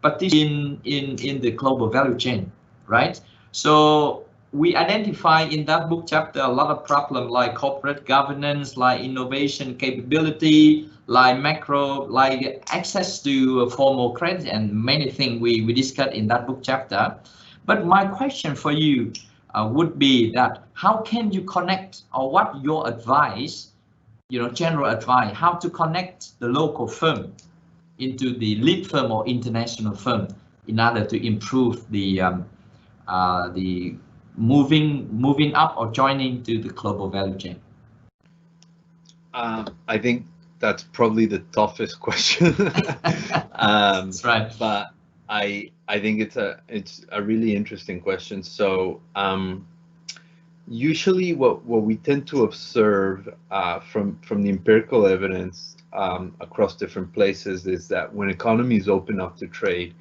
participate in the global value chain, right? So we identify in that book chapter a lot of problems like corporate governance, like innovation capability, like macro, like access to formal credit, and many things we discussed in that book chapter. But my question for you would be that how can you connect, or what your advice, general advice, how to connect the local firm into the lead firm or international firm in order to improve the moving up or joining to the global value chain? I think that's probably the toughest question. That's right. But I think it's a really interesting question. So usually what we tend to observe from the empirical evidence across different places is that when economies open up to trade,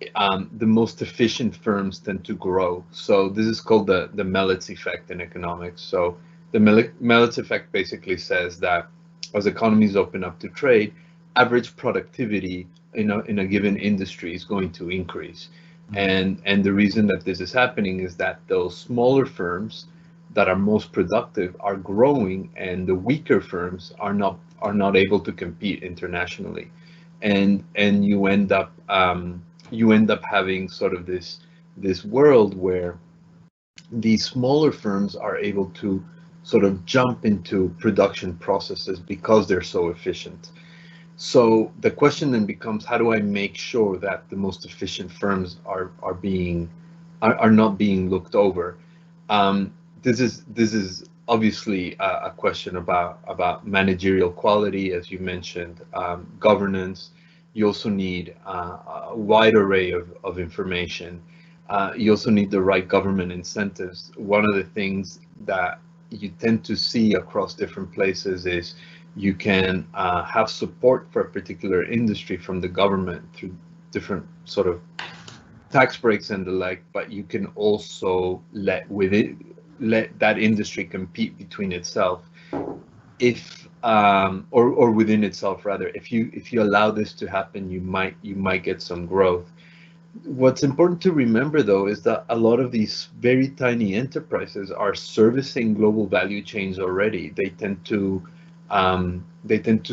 the most efficient firms tend to grow. So this is called the Mellitt effect in economics. So the Mellitt effect basically says that as economies open up to trade, average productivity in a given industry is going to increase. And the reason that this is happening is that those smaller firms that are most productive are growing, and the weaker firms are not able to compete internationally, and you end up having sort of this world where these smaller firms are able to sort of jump into production processes because they're so efficient. So the question then becomes, how do I make sure that the most efficient firms are not being looked over? This is obviously a question about managerial quality, as you mentioned, governance. You also need a wide array of information. You also need the right government incentives. One of the things that you tend to see across different places is you can have support for a particular industry from the government through different sort of tax breaks and the like, but you can also let that industry compete between itself, if or within itself rather. If you allow this to happen, you might get some growth. What's important to remember, though, is that a lot of these very tiny enterprises are servicing global value chains already. They tend to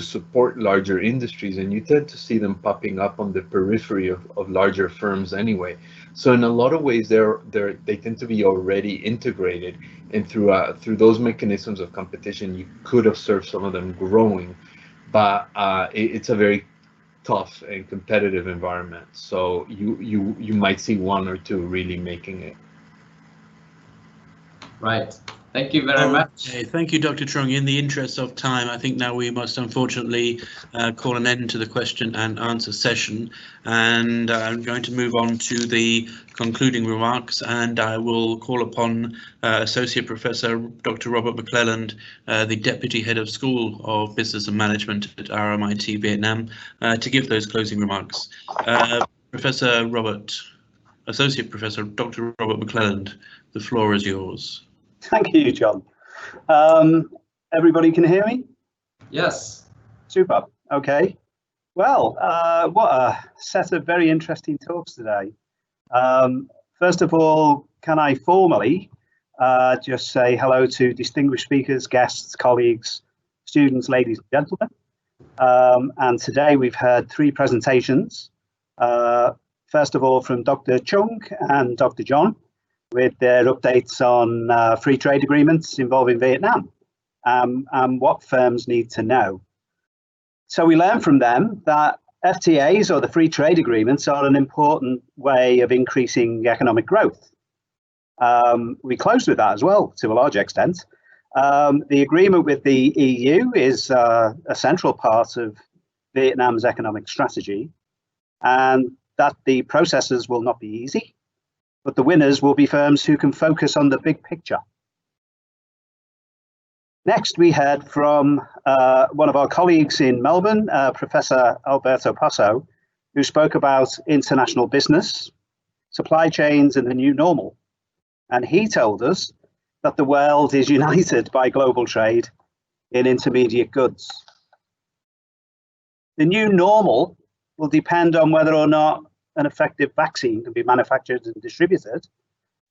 support larger industries, and you tend to see them popping up on the periphery of larger firms anyway. So in a lot of ways, they tend to be already integrated, and through those mechanisms of competition, you could observe some of them growing, but it's a very tough and competitive environment. So you might see one or two really making it. Right. Thank you very much. Okay, thank you, Dr. Trung. In the interest of time, I think now we must unfortunately call an end to the question and answer session, and I'm going to move on to the concluding remarks, and I will call upon Associate Professor Dr. Robert McClelland, the Deputy Head of School of Business and Management at RMIT Vietnam, to give those closing remarks. Professor Robert, Associate Professor Dr. Robert McClelland, the floor is yours. Thank you, John. Everybody can hear me? Yes. Super. Okay. Well, what a set of very interesting talks today. First of all, can I formally just say hello to distinguished speakers, guests, colleagues, students, ladies and gentlemen. And today we've heard three presentations. First of all, from Dr. Trung and Dr. John, with their updates on free trade agreements involving Vietnam and what firms need to know. So we learned from them that FTAs, or the free trade agreements, are an important way of increasing economic growth. We closed with that as well, to a large extent. The agreement with the EU is a central part of Vietnam's economic strategy, and that the processes will not be easy, but the winners will be firms who can focus on the big picture. Next, we heard from one of our colleagues in Melbourne, Professor Alberto Posso, who spoke about international business, supply chains, and the new normal. And he told us that the world is united by global trade in intermediate goods. The new normal will depend on whether or not an effective vaccine can be manufactured and distributed,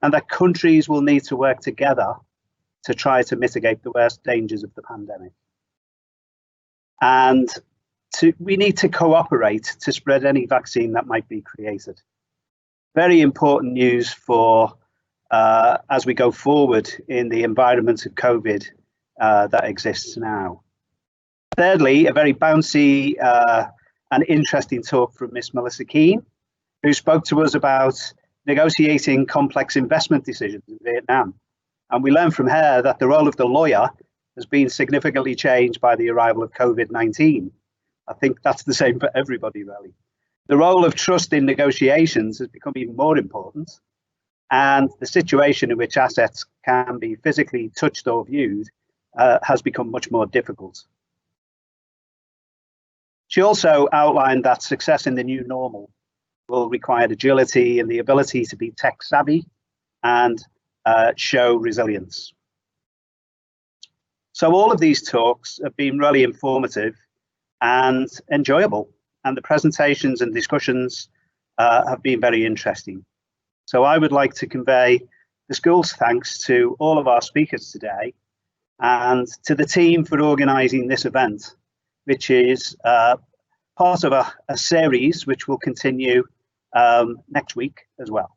and that countries will need to work together to try to mitigate the worst dangers of the pandemic. And we need to cooperate to spread any vaccine that might be created. Very important news for as we go forward in the environment of COVID that exists now. Thirdly, a very bouncy and interesting talk from Miss Melissa Keane, who spoke to us about negotiating complex investment decisions in Vietnam. And we learned from her that the role of the lawyer has been significantly changed by the arrival of COVID-19. I think that's the same for everybody, really. The role of trust in negotiations has become even more important, and the situation in which assets can be physically touched or viewed has become much more difficult. She also outlined that success in the new normal will require agility and the ability to be tech savvy and show resilience. So all of these talks have been really informative and enjoyable, and the presentations and discussions have been very interesting. So I would like to convey the school's thanks to all of our speakers today and to the team for organising this event, which is part of a series which will continue next week as well.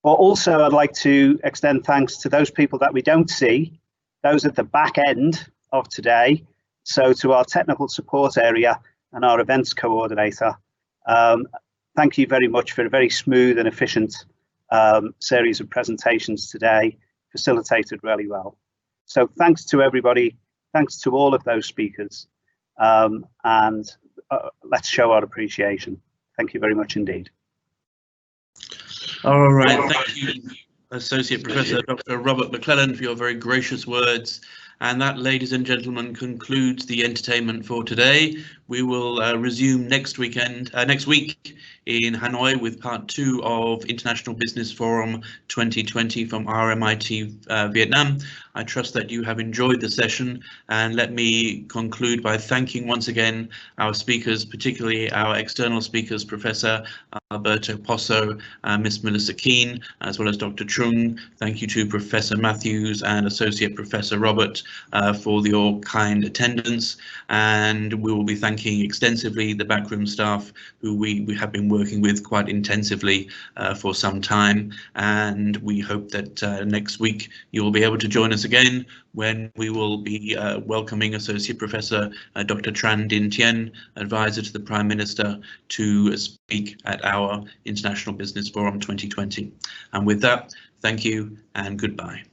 But also, I'd like to extend thanks to those people that we don't see, those at the back end of today. So to our technical support area and our events coordinator, thank you very much for a very smooth and efficient series of presentations today, facilitated really well. So thanks to everybody, thanks to all of those speakers, and let's show our appreciation. Thank you very much indeed. All right, thank you, Associate Professor Dr. Robert McClellan, for your very gracious words. And that, ladies and gentlemen, concludes the entertainment for today. We will resume next week in Hanoi with part 2 of International Business Forum 2020 from RMIT Vietnam. I trust that you have enjoyed the session, and let me conclude by thanking once again our speakers, particularly our external speakers, Professor Alberto Posso, Miss Melissa Keane, as well as Dr. Trung. Thank you to Professor Matthews and Associate Professor Robert for your kind attendance, and we will be thanking extensively the backroom staff who we have been working with quite intensively for some time, and we hope that next week you will be able to join us again when we will be welcoming Associate Professor Dr. Tran Din Tien, Advisor to the Prime Minister, to speak at our International Business Forum 2020. And with that, thank you and goodbye.